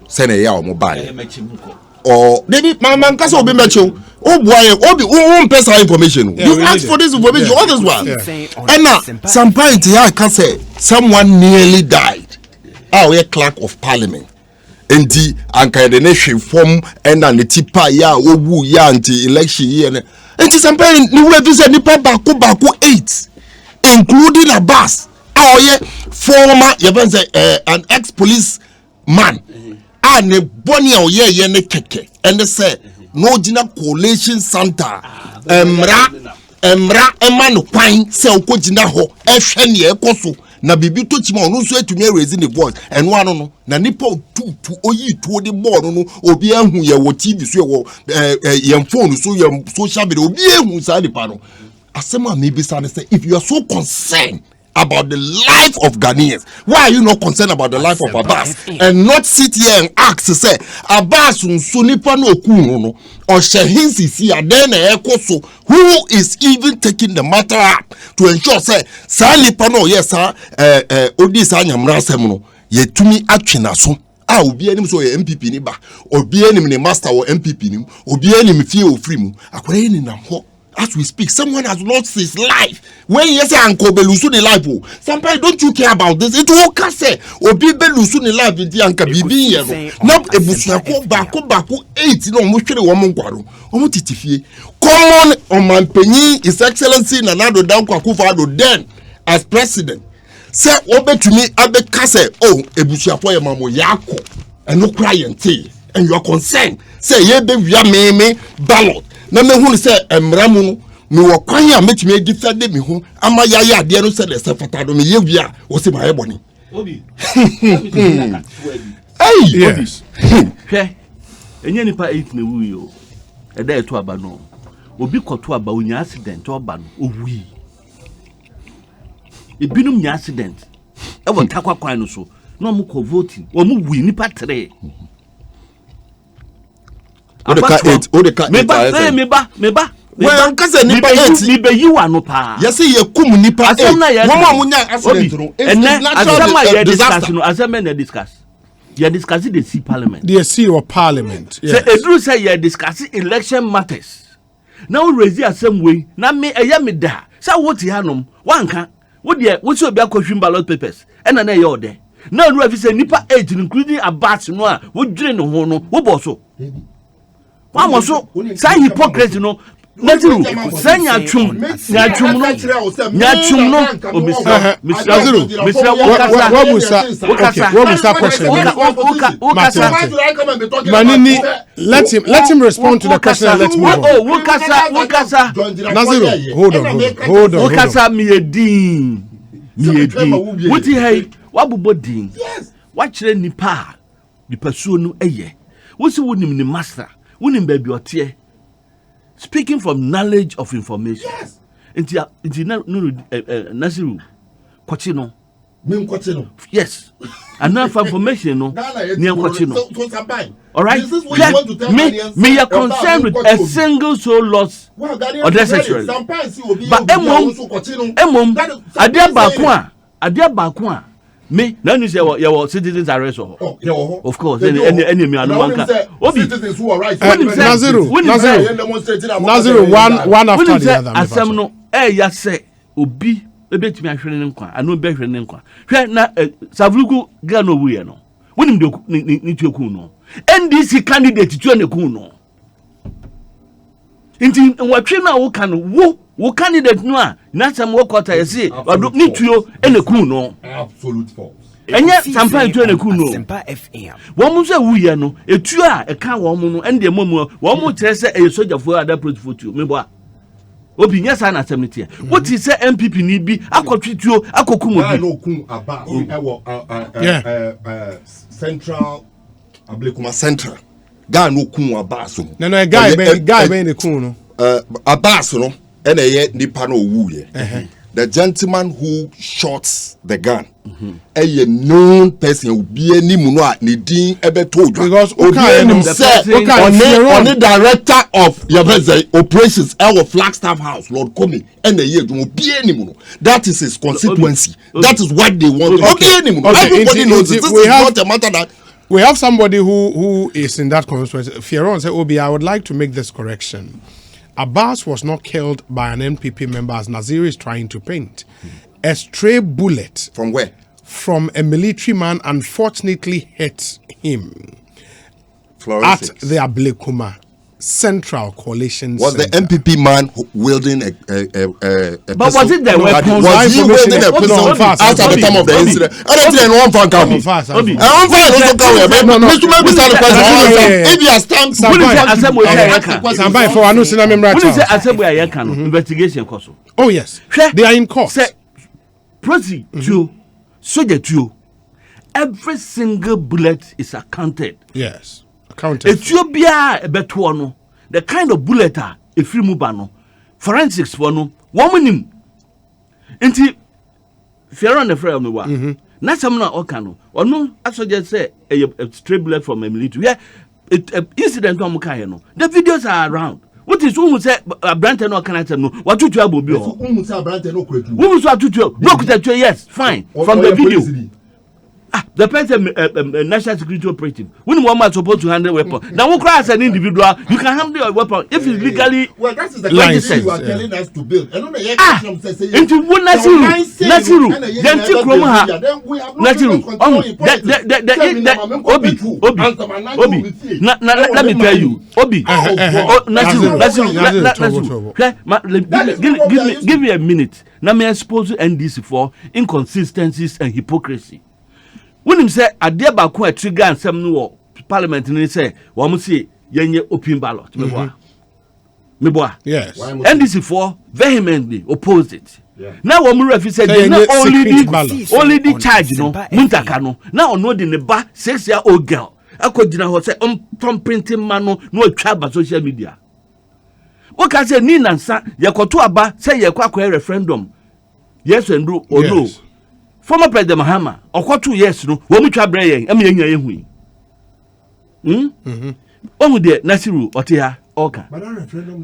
B: say na ya o mo buy or maybe man kasa obi mecho o boy obi person information you ask for this information all this one and now some point here can say someone nearly died our clerk of parliament enti anka de ne hwe fom ena ne tipa ya owu ya anti election ye ne enti sampai ni we bi say nipa baako 8 including Abbas oye former you say an ex-police man ne boni oye ye ne keke and say no gina coalition center emra ema no kwan say okogina ho ehwe ne ekoso na bibi to chima onu so atumi raise the voice eno ano no na nipa tutu oyi tuo de board no obi ahu ye wo TV so ye wo ye phone so ye social media obi ahu sa nipa no asema maybe say if you are so concerned about the life of Ghanaians, why are you not concerned about the life of Abbas and not sit here and ask say Abbas nipa no okunu no or shehin sisi then ekoso who is even taking the matter up to ensure say sa nipa no yes odi sa nyamra asem no yetumi atwena so obi anim so ye MPP ni ba obi anim ni master or MPP ni obi anim fie ofri mu akore ni nam ho. As we speak, someone has lost his life. When you say Uncle Belusu the life, sometimes don't you care about this? It will say, Obi Belusu the life in the Anka Bibi. Not a Busako Baku 8, no, Mushri woman Guaru. Omutitifie. Common on my penny, His Excellency Nanado Danko Akufo-Addo then as president. Say, Obe to me, Abe Kase, oh, Ebusiapo Mamo Yako, and no crying tea, and you are concerned. Say, Yebe via me ballot. Na me hu se emramu no me wo kwan ya metumi defend me hu ama ya de no se le se fatado me ye wia wo se ma ye boni obi
E: yes hwe enye nipa 8 na wu yo e da eto aba no obi koto aba onya accident oba no owi ebinum nya accident e wo takwa kwan no so no mo ko voting wo mo wi nipa 3 meba well nkase nipa 8 nipa yiwa no pa
B: yesi ye kum nipa 8 wo mo nya accident no
E: asema na discuss you discuss the C parliament
A: the C or parliament
E: yes. So edru say you discuss election matters now raise asem way na me eya me da say what hanom wanka wo de wo so obi akohwim ballot papers ena na ye ode na ru afi say nipa 8 including Abbas no a wo dwere no ho no wo bo so Wamo so say hypocrisy no Naziru sanya chum no obisa Mr.
A: Wobusa question Manini let him respond to the question and let's move on
E: Wokasa
A: Naziru hold on
E: Wokasa miedin Wuti hey wabubo din Wachire nipa suo no eye Wosi wonim ni master Unim baby otie speaking from knowledge of information. Yes. Inti Nasiru Kochino.
B: Min Kochino.
E: Yes. Enough information no. Ni Kochino. All right.
B: This is what you want to tell
E: me are concerned with a single soul loss. Unnecessarily. But emom adia bakwa me now you say your citizens arrest of course any me anu wanka obi
B: citizens who are right
A: Naziru one after the other
E: asem no ya say obi ebetimi ahwere ne nkwa anu be hwere ne nkwa hwe na savlugu ga no wuye no wonim de ni tueku no NDC candidate tu na ku no inti watwe na wo kan wo candidate no a na sam wo kwata yesi ni tuo ene ku no
B: absolute false
E: enye sampan tuo ene ku no wo mu se wuye no etu a e ka wo mu no ende momu wo mu kire se e sojafo ada protfotu me bo a obi nya sa na asem wo ti se MPP ni bi akotwe tuo akoku mo bi
B: no ku aba central ablekuma central ga no ku aba so
A: no guy be ne ku no
B: Abbas no ene ye nipa no owu ye the gentleman who shot the gun a known person obi animu no a ne din ebeto odwa
A: because
B: obi animu say on the director of operations our Flagstaff House Lord Komi ene ye obi animu no that is his constituency that is what they want obi animu everybody knows this is not a matter that
A: we have somebody who is in that constituency. Fieron said, Obi, I would like to make this correction. Abbas was not killed by an NPP member as Nazir is trying to paint. A stray bullet.
B: From where?
A: from a military man unfortunately hit him at
B: Florence.
A: the Ablekuma Central Coalition
B: Was the
A: Center.
B: MPP man wielding a
E: But was it the weapon?
B: Was he wielding a
A: Obi,
B: pistol
A: Obi,
B: after the
A: Obi,
B: time of the
E: Obi.
B: incident? I don't think one fan can be.
A: Fast,
E: Obi.
A: fast.
B: And one fan also can be. But Mr. Member the president. If he has time to
E: Wouldn't say
A: Sampai.
E: Assembly
B: ask
E: Yaka.
B: the question.
A: Sampai for Anu Sina Memra
E: Wouldn't say
A: Charles.
E: Assembly Yaka investigation koso.
A: Oh yes, they are in court.
E: Say proceed to soldier to every single bullet is accounted.
A: Yes, accounted.
E: Ethiopia ebeto no the kind of bullet a efiri mu ba no forensics for no womanim nti fear on the frame no wa na sam na oka no ono asoje say a stray bullet from a military yeah incident on muka no the videos are around. What is who say Branton or Canada? No, what you have be all. Who so atutu? No, kuta yes, fine. From the video. The person national security operative. When one man supposed to handle weapon. Now, who cry as an individual, you can handle your weapon if it's legally.
F: Well, that is the
E: licensed.
F: you are telling us to build. And on the
E: Into one Nasiru, then take Roma. Nasiru, Obi. Let me tell you, Obi. Nasiru. Give me a minute. Now, me expose NDC for inconsistencies and hypocrisy. When him say a dear back a trigger and some new parliament and say, well, see, yenye open ballot. Me boy.
A: Yes.
E: NDC for vehemently opposed it.
F: Yeah.
E: Now when Murafi said
A: Say
E: they not
A: secret
E: only the charge no muntaka no now no the neba 6-year-old girl akodina ho say on printing man no atwa ba social media. What can say ni nansa yekoto aba say yekwa referendum yes and no or no. Former President Mahama, or 2 years, no, when we try Bray, and me and oh, dear, Nasiru, Otia, Oka.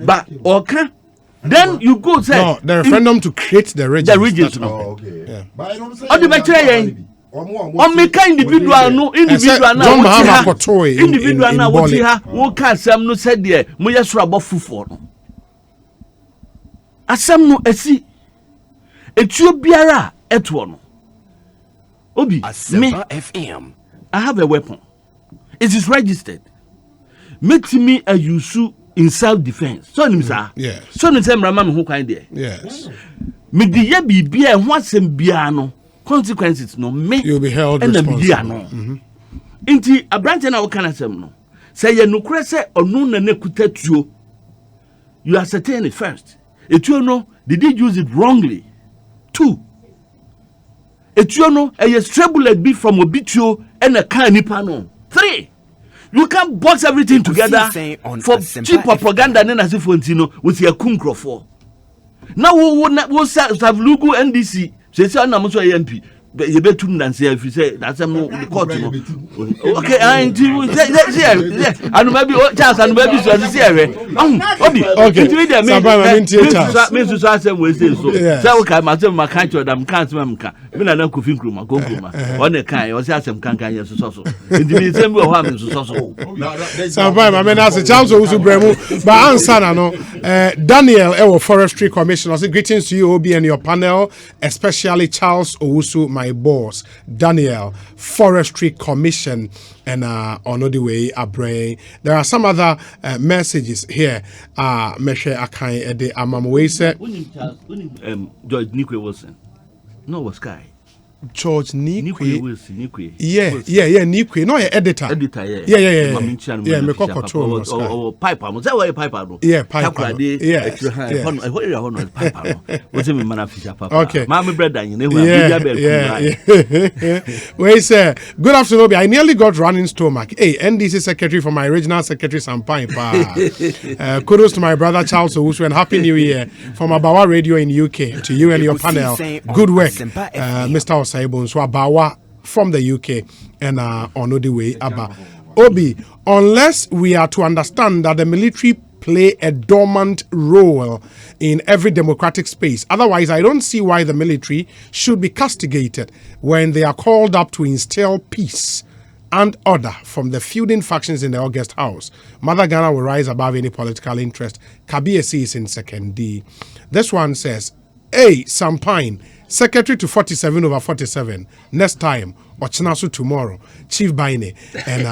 E: But Oka, then you go say,
A: No, the referendum to create the regions.
E: the regions.
A: That's
E: No.
A: all.
F: Okay.
A: Yeah.
F: But I don't say.
E: On the material, on me kind individual, no individual
A: John
E: now.
A: Mahama Kotoe in
E: Individual now, what
A: Bole.
E: here, what can some no said there, Moyasra Bofu. Asam no, esi, Etiopiara, etwono. Obi, me,
D: Asempa FM.
E: I have a weapon. It is registered. Make me a use in self-defense. So ni sir.
A: Yes.
E: So ni say mrama me ho kwan there.
A: Yes.
E: Me di ye bibia e ho asem bia no consequences no me.
A: You'll be held
E: and
A: responsible.
E: no. Inti abrante na wo kan asem no. Say ye nokure say onu na ne kutatuo. You ascertain it first. Etuo no, did they use it wrongly? 2. Etuono a stray bullet be from obituo and a car nipa no. 3. You can't box everything together for cheap propaganda and as if with your kumkrofo. Now we have Lugu NDC. Say I'm not MP. You better than say if you say that's a no court. Okay, I and maybe Charles and maybe so this year. Okay, Mrs. Sassam will say so. So can myself my country them can't memka. Me na ku fin kruma go kruma. On the kind was Sassam can yes so. In the same way how me so.
A: Sometimes I mean as a chance also bremu but answer no Daniel Ewo Forestry Commissioner say greetings to you Obi and your panel, especially Charles Owusu, my boss Daniel Forestry Commission and on the way Abrain. There are some other messages here. Meshe Akai de Amamwe said
E: George Nikwe Wilson. No was Sky.
A: George
E: Nikwe Wilson, Nikwe.
A: Yeah, Nikwe. No, editor. Yeah, me kokoto.
E: Oh, piper. Was that why piper?
A: Yeah, piper. Yeah.
E: What area on piper? What's in my fisher papa?
A: Okay.
E: Mammy bread and you know,
A: yeah. Wait, sir. Good afternoon. I nearly got running stomach. Hey, NDC secretary for my regional secretary Sampai. Kudos to my brother Charles Owusu and happy new year from Abawa Radio in UK to you and your panel. Good work, Mr. Saibon so Abawa from the UK and on the way Aba. Obi, unless we are to understand that the military play a dormant role in every democratic space, otherwise I don't see why the military should be castigated when they are called up to instill peace and order from the feuding factions in the August House. Mother Ghana will rise above any political interest. Kabiesi is in second D. This one says, hey, Sampine, Secretary to 47/47. Next time, Ochinasu tomorrow. Chief Baine and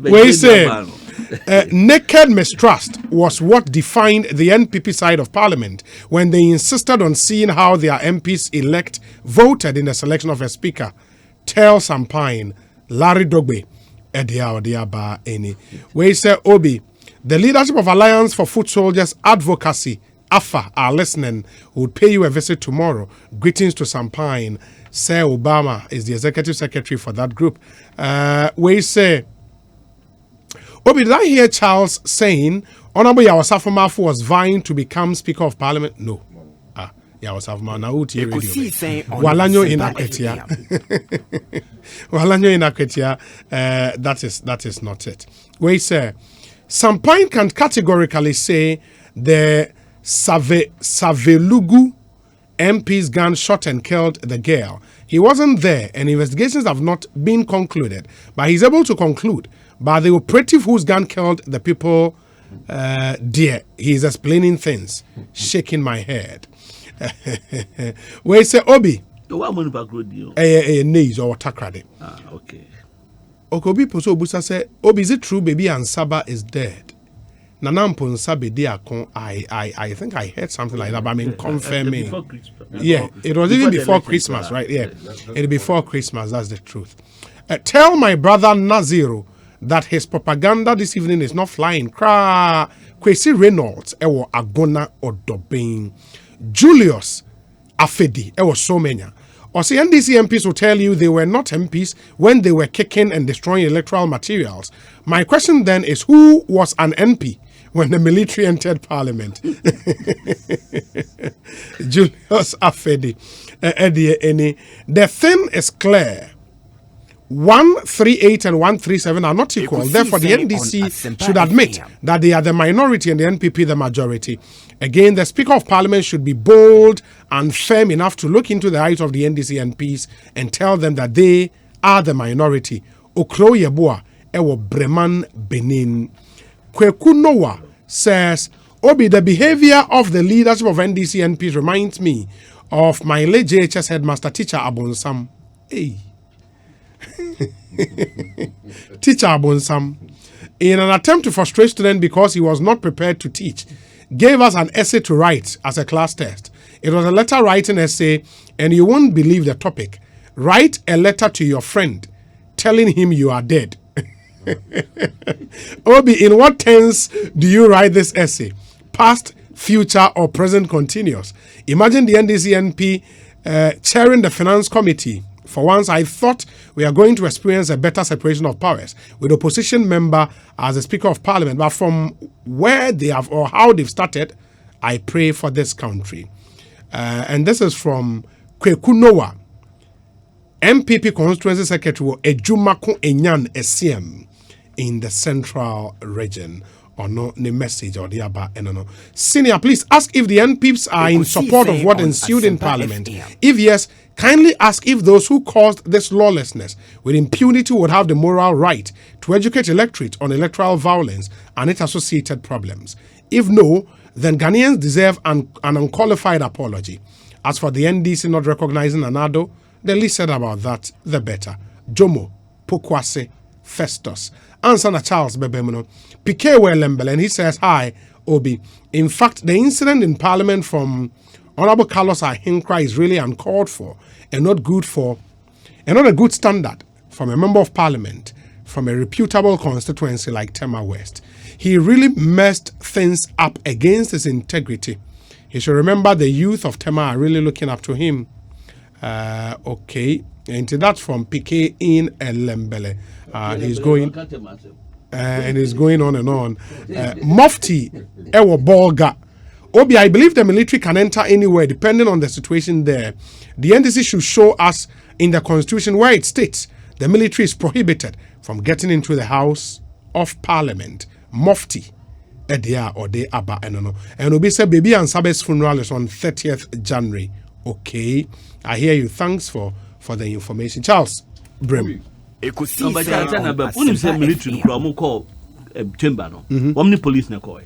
A: we say naked mistrust was what defined the NPP side of Parliament when they insisted on seeing how their MPs elect voted in the selection of a speaker. Tell Sampine, Larry Dogbe, Edia Odiaba Eni. We say Obi, the leadership of Alliance for Foot Soldiers Advocacy, AFA, are listening, would pay you a visit tomorrow. Greetings to Sampine. Sir Obama is the executive secretary for that group. We say, Obi, did I hear Charles saying Honorable Yawasafo Mafu was vying to become Speaker of Parliament? No. Yawasafo Mafu
D: Ekosiisen
A: Walanyo in Aketia. Walanyo in Aketia. That is not it. We say, Sampine can categorically say the Savelugu MP's gun shot and killed the girl. He wasn't there and investigations have not been concluded. But he's able to conclude. But the operative whose gun killed the people, dear, he's explaining things, shaking my head. We say, Obi. Knees or takrade.
E: Okay.
A: Okobi Poso Busa say, Obi, is it true baby and Saba is dead? Nanampo Nsabe Diakon, I think I heard something like that, but I mean confirming. Yeah, it was even before Christmas, right? Yeah, it before Christmas, that's the truth. Tell my brother Naziru that his propaganda this evening is not flying. Kwesi Reynolds, ewo Agona Odobin. Julius Afedi, ewo Somenya. Or see, NDC MPs will tell you they were not MPs when they were kicking and destroying electoral materials. My question then is, who was an MP when the military entered Parliament? Julius Afedi. The thing is clear. 138 and 137 are not equal. Therefore, the NDC should admit that they are the minority and the NPP the majority. Again, the Speaker of Parliament should be bold and firm enough to look into the eyes of the NDC MPs and tell them that they are the minority. Okro Yeboah, Ewo Breman Benin. Kweku Noah says, Obi, the behavior of the leadership of NDC MPs reminds me of my late JHS headmaster teacher Abonsam. Hey. Teacher Abonsam, in an attempt to frustrate students because he was not prepared to teach, gave us an essay to write as a class test. It was a letter writing essay, and you won't believe the topic. Write a letter to your friend telling him you are dead. Obi, in what tense do you write this essay? Past, future, or present continuous? Imagine the NDC NP chairing the finance committee. For once, I thought we are going to experience a better separation of powers with opposition member as the Speaker of Parliament. But from where they have or how they've started, I pray for this country. And this is from Kweku Noah, MPP Constituency Secretary Ejumako Enyan SCM in the Central Region. Or no, the message or the aba and no. Senior, please ask if the NPs are in support of what ensued in Parliament. If yes, kindly ask if those who caused this lawlessness with impunity would have the moral right to educate electorate on electoral violence and its associated problems. If no, then Ghanaians deserve an unqualified apology. As for the NDC not recognizing Anado, the least said about that, the better. Jomo, Pokwase, Festus. Answer na Charles Bebemuno. Pike Welembele, and he says, hi, Obi. In fact, the incident in Parliament from Honorable Carlos Ahinkra is really uncalled for and not a good standard from a member of Parliament from a reputable constituency like Tema West. He really messed things up against his integrity. He should remember the youth of Tema are really looking up to him. Okay. And that's from Pike in Elembele. He's going and he's going on and on. Mufti Ewo Bolga. Obi, I believe the military can enter anywhere depending on the situation there. The NDC should show us in the constitution where it states the military is prohibited from getting into the House of Parliament. Mufti Edia or de Abba Enono. And Obi said baby and Sabbath's funeral is on 30th January. Okay. I hear you. Thanks for the information. Charles Brim.
E: Ekosiisen military chamber no. Omni police na call.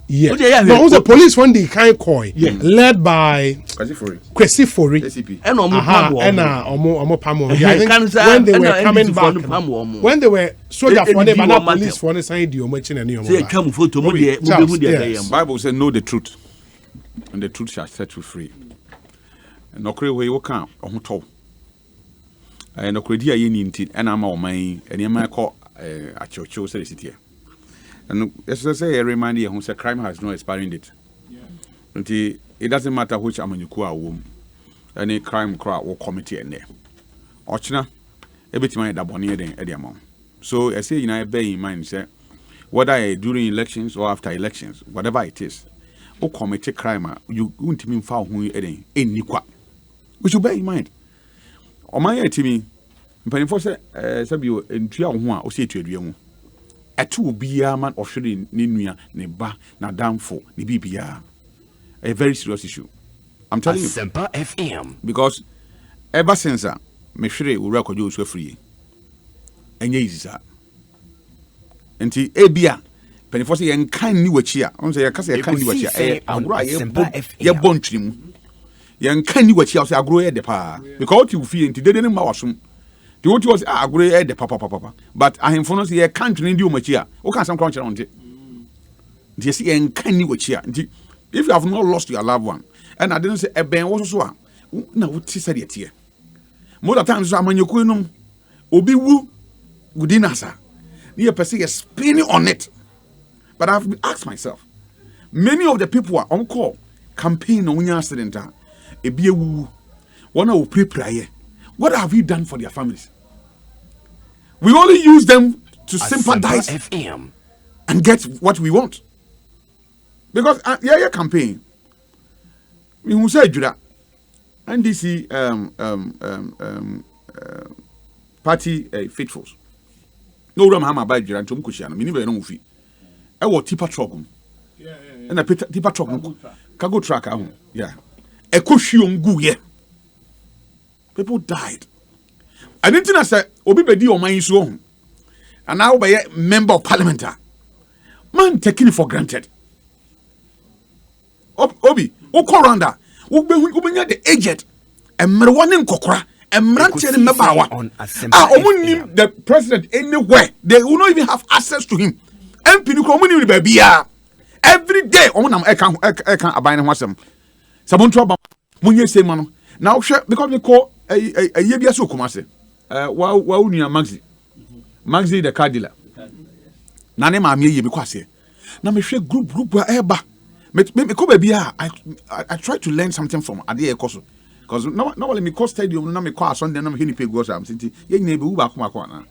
A: Yes.
E: Yeah.
A: No, who's the police when they can't call?
E: Yes.
A: Led by Kwesi Fori.
E: And
A: omo pamo. Yeah, I think when they were coming back, when they were soldier for them, but police for the side, you mention any of
E: them. Come for to
C: Bible says, know the truth, and the truth shall set you free. And no create way you can on top. And no credit a yin and I'm all mine, and you might call a church city. And as I say, I remind you, who crime has no expiring date. Until it doesn't matter which Amanuku womb, any crime crowd or committee in there. Ochna, every time that bonnier than Eddie amount. So I say, you know, bear in mind, say, whether during elections or after elections, whatever it is, or committee crime, you won't mean foul who you any quack. We should bear in mind. Or my team, but for say, Sabio and Tria one or say to you. A two beer man of shooting Ninuya, Neba, Nadamfo, the BBR. A very serious issue. I'm telling you.
D: Semper FM.
C: Because ever since me sure we record you so free. And yes, sir. Until Abia, Pennyforce and kind new cheer. On say, I can't say a kind new cheer. I'm right. You're born trim. Young kind new cheer, I grow at the pa. Because you feel into dead in Mawsum. The what was agree at the papa. But I am for a country in Dumachi. O can some crunch around it. Do you see any kind of cheer? If you have not lost your loved one, and I didn't say a ben was so. No, what she said it here. More times I'm on your queen. Obi woo within us. Near per se spinning on it. But I've asked myself, many of the people are on call, campaign on your accident. A beer woo. One will pray. What have you done for their families? We only use them to sympathize and get what we want. Because yeah, campaign. We will say Judah, NDC party faithfuls. No ram hammer by Judah to Mkushiana. We never know if I will tipper truck. And a tipper truck. Cargo truck. Yeah. Ekosiisen guye. People died. I didn't think I said, Obi Bedi or my so. And now by a member of parliament. Man taking it for granted. Obi, Okoranda, Ubi the agent, and Merwanin Kokra, and Mranchen Mabawa. Omunim the president anywhere. They will not even have access to him. And Pinukomuni baby. Every day, I can't abide in wasem. Sabuntra Munye say man. Now because we call a yebia so kumase. Wa unia Maxi the car dealer. Nane ma me yebi kwase. Na me hwe group wa eba. Me ko baby I try to learn something from Ade Ekoso. Because normally me call stadium na me call Sunday na me hini pe go am sinti ye nyina be wu ba kuma na.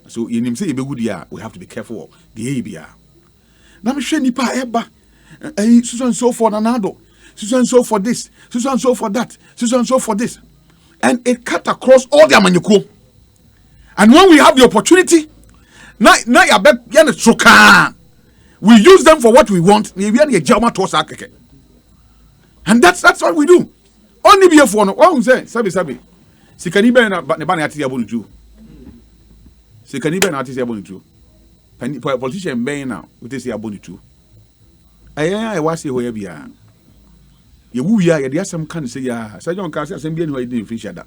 C: So you nim say ye be good ya, we have to be careful the yebia. Na me hwe nipa eba. So and so for nanado. So and so for this, so and so for that, so and so for this. And it cut across all their manuku. And when we have the opportunity, we use them for what we want. And that's what we do. Only be a phone. What say? Sabi. Sikanibe na bani ati yabonu ju. Sikanibe na ati yabonu ju. Politician be na uti si yabonu ju. I was here biya. You woo ya, the some can say ya. Sajon can say assembly who didn't finish that.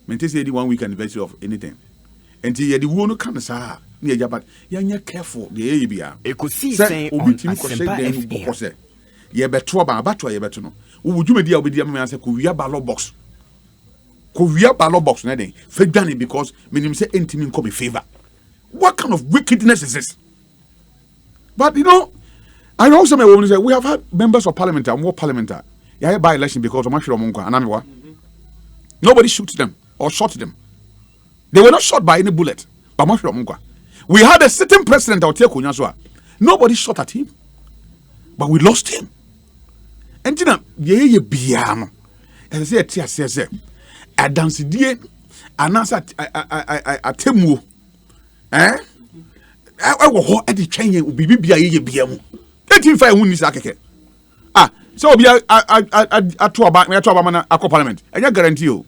C: Maintain say the 1 week anniversary of anything. Until you the one can say near Japan. You're careful, the ABA.
D: Ekosiisen on
C: say ye better batwa ye better no. Would you be with the man say Korea ballot box? Korea ballot box, nothing. Fake Danny because minimum say intimate come in favor. What kind of wickedness is this? But you know, I also may want to say we have had members of parliament and more parliament. Yeah, by election because of Mashiro Monka and Amiwa. Nobody shoots them or shot them. They were not shot by any bullet. But Mashiro Monka. We had a sitting president out here, Kunyaswa. Nobody shot at him. But we lost him. And Tina, ye biano. And I say, Tia says, I dance die, and answer a temu. Eh? I will at the chain will be biamu. 18 win this akeke. So be I talk about me parliament. And you guarantee you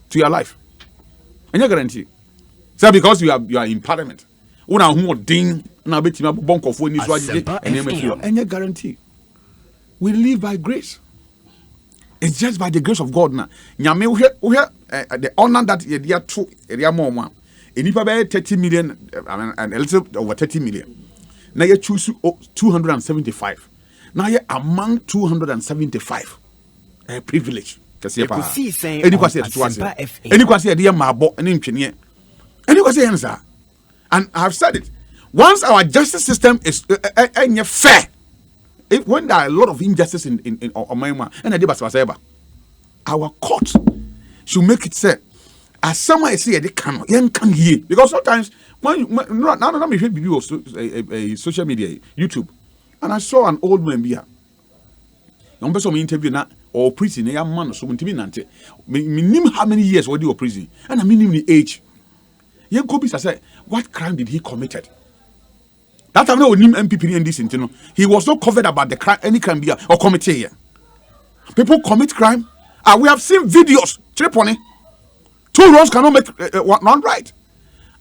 C: to your life. And you guarantee. So because you are in parliament. Una who ding na betima bonk of one is what and you guarantee. We live by grace. It's just by the grace of God now. Nyame the honor that you are true area more. And if I 30 million and a little over 30 million. Now you choose 275. Now you among 275. A privilege.
D: Ekosiisen
C: Any question
D: Asempa FM.
C: Any question dear Mabo and engineer. Any question answer. And I have said it. Once our justice system is fair, when there are a lot of injustice in Omaima and Adibas, our court should make it say, as someone say they can hear. Because sometimes when now me people social media, YouTube, and I saw an old man here. Young person interview now or prison, a man so nante. Me how many years were you prison? And I mean the age. Young Kobis, I said, what crime did he committed? That time no name MPP in this intino. He was not covered about the crime, any crime here or committee here. People commit crime. We have seen videos. Triponi. 2 wrongs cannot make one right.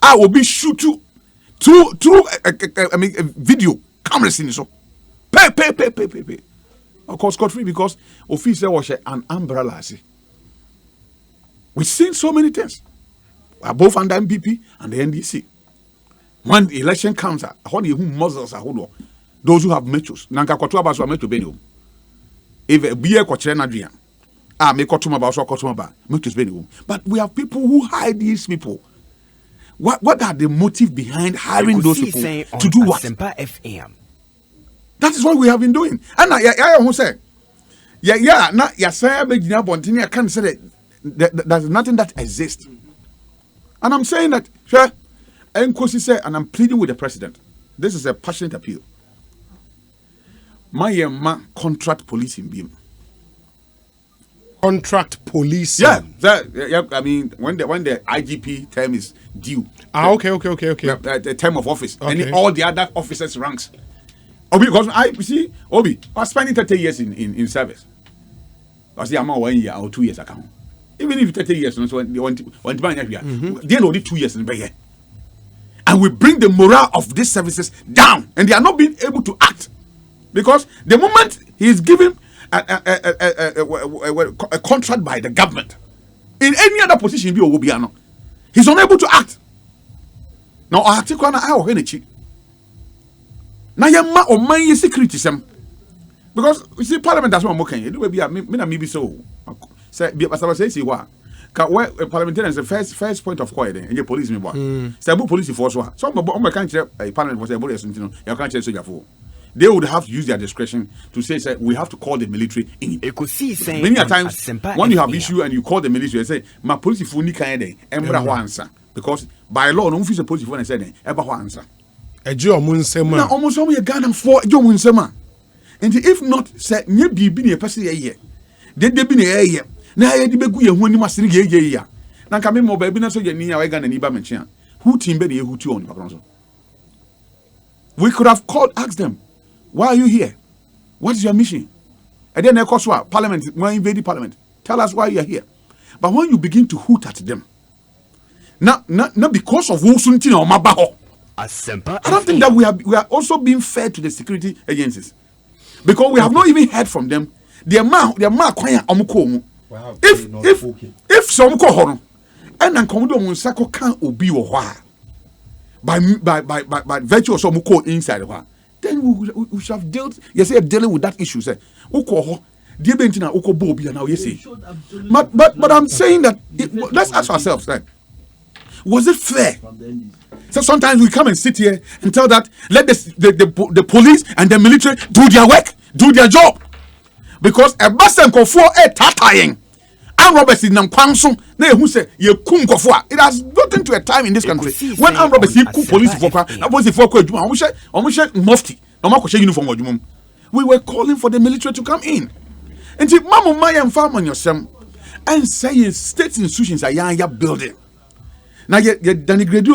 C: I will be shoot two video cameras in so. Pay. Of course, scot free because officer was an umbrella. See. We've seen so many things. We are both under MPP and the NDC. When the election comes, how do you muzzles are those who have metros? Nanka Kotua Basu metro Benio. If a beer Kochena Drian, make Kotuma Basu Kotuma, metros Benio. But we have people who hide these people. What are the motive behind hiring those people to do what?
D: Asempa FM.
C: That is what we have been doing. And I who say, not Yasaya Begina Bontini, I can't say that there's nothing that exists. And I'm saying that, sure. Ekosiisen, and I'm pleading with the president. This is a passionate appeal. My contract police in Beam.
A: Contract police.
C: Yeah. I mean, when the IGP term is due.
A: Okay.
C: The term of office.
A: Okay.
C: And all the other officers' ranks. Because I was spending 30 years in service. I see I'm 1 year or 2 years account. Even if 30 years, so when they only 2 years in the and we bring the morale of these services down, and they are not being able to act because the moment he is given a contract by the government in any other position, he's unable to act. Now, I take one hour energy. Now, you or my security some because you see, Parliament that's what I'm okay. It will be maybe so. Say, say what. Parliamentary is the first point of call in your police me work. Sabu police force one. Some can't parliament was able to you can't say for. They would have to use their discretion to say we have to call the military in.
D: Ekosiisen
C: Many a times
D: Asempa
C: when you have
D: FM.
C: issue and you call the military and say my police for ni kan dey embra ho answer because by law no fit the police for and say dey eba ho answer.
A: Eje omunsema.
C: Na almost some you Ghana for eje omunsema. And if not say nye bibi na person ye. They be na ye. Na ye di begu ye ho ni masiri ye ya. Na nka me mo ba bi na so ye ni ya we Ghana ni ba menche a. Who team be na ye who tu on background so. We could have called, asked them, why are you here? What is your mission? And then Ekoswa, Parliament, when invade the Parliament, tell us why you are here. But when you begin to hoot at them, not because of Wosuntina or Mabaho,
D: Asempa
C: I don't think that we are also being fair to the security agencies. Because we have not even heard from them. Their man kwanya omuko. If some ko hono and ankomodo munsako kan obi wo ho a by virtue of some ko inside ho, then we should have dealing with that issue say uko ho die benti na uko bo obi na we say. But I'm saying that let's ask ourselves then, was it fair? So sometimes we come and sit here and tell that let the police and the military do their work, do their job. Because a basen kofo tatayen and robbers in Nankwanso, who say you kum kofo. It has gotten to a time in this country when armed robbers coup police for mufti, uniform. We were calling for the military to come in. And if Mama Maya and farm on yourself and saying state institutions are building. Now yet denigrate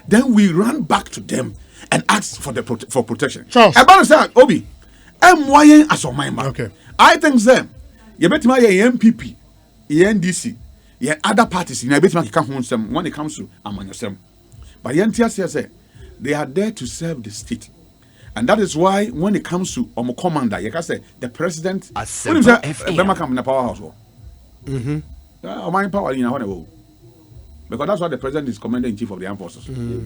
C: then we run back to them and ask for protection.
A: Charles.
C: Obi, MYN as on my man.
A: Okay.
C: I think them. You bet my MPP, NDC, yeah, other parties in a bit make come home when it comes to among yourself. But the NTS say they are there to serve the state. And that is why when it comes to commander, you can say the president when say come in the powerhouse. My power in a because that's why the president is commander in chief of the armed forces.
F: Don't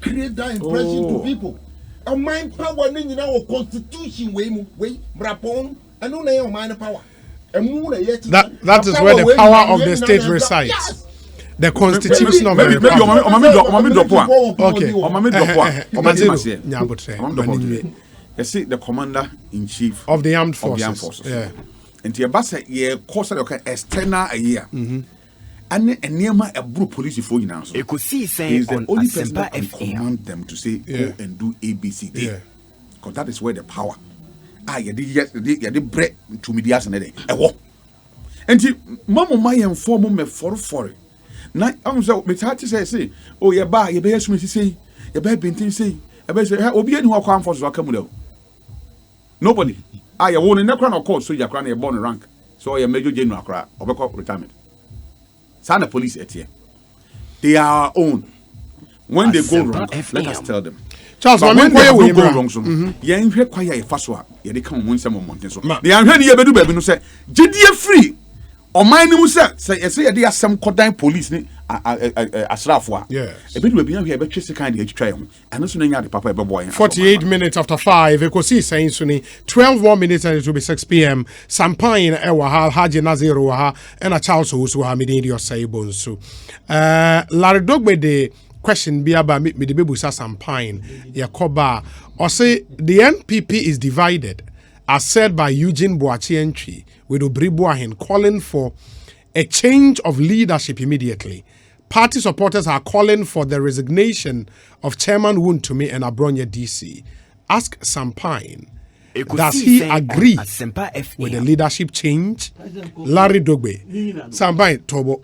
F: create that impression to people. A mind power in our constitution way brapon and no name mind power.
A: That is where the power of the state resides. Yes. The constitution of the
C: republic. You see the commander in chief
A: of the armed forces. Yeah.
C: And the ambassador, yeah, course external a year. And near my police for you now.
D: Ekosiisen
C: is the only person
D: Asempa
C: that can
D: FM.
C: command them to say go and do ABCD.
A: Yeah.
C: Because that is where the power. You did bread to me the ass and a walk. And Mamma my inform me for it. Now I'm so it's hard to say, oh yeah, ba you bear me say, you bear bintin say, I bear say, Obi who are come for so come with. Nobody. I won in the crown of course, so you're crying a born rank. So you're major general cry or retirement. Sana police at here. They are our own. When they go wrong, let us tell them.
A: Charles,
C: but when they go wrong, so you ain't here quite a fast one. You come on some mountains. They are ready to do baby. No say, JD free. Or my name say they are some codine police ni asrafo.
A: Yes.
C: A bit will be here, but just kind of try. And also, the papa boy.
A: 48 minutes after 5. Ekosiisen suni 12 more minutes and it will be 6 p.m. Sampain ewa Haji Naziru ha and a Charles Osu ha midini your saibonsu. Laridogbe de question be about me the bebusa Sampain Yakoba or say the NPP is divided as said by Eugene Boachientri with Obribuahin calling for a change of leadership immediately. Party supporters are calling for the resignation of Chairman Wontumi and Abronya DC. Ask Sampain, does he agree with the leadership change? Larry Dogbe. Sampain, Tobo.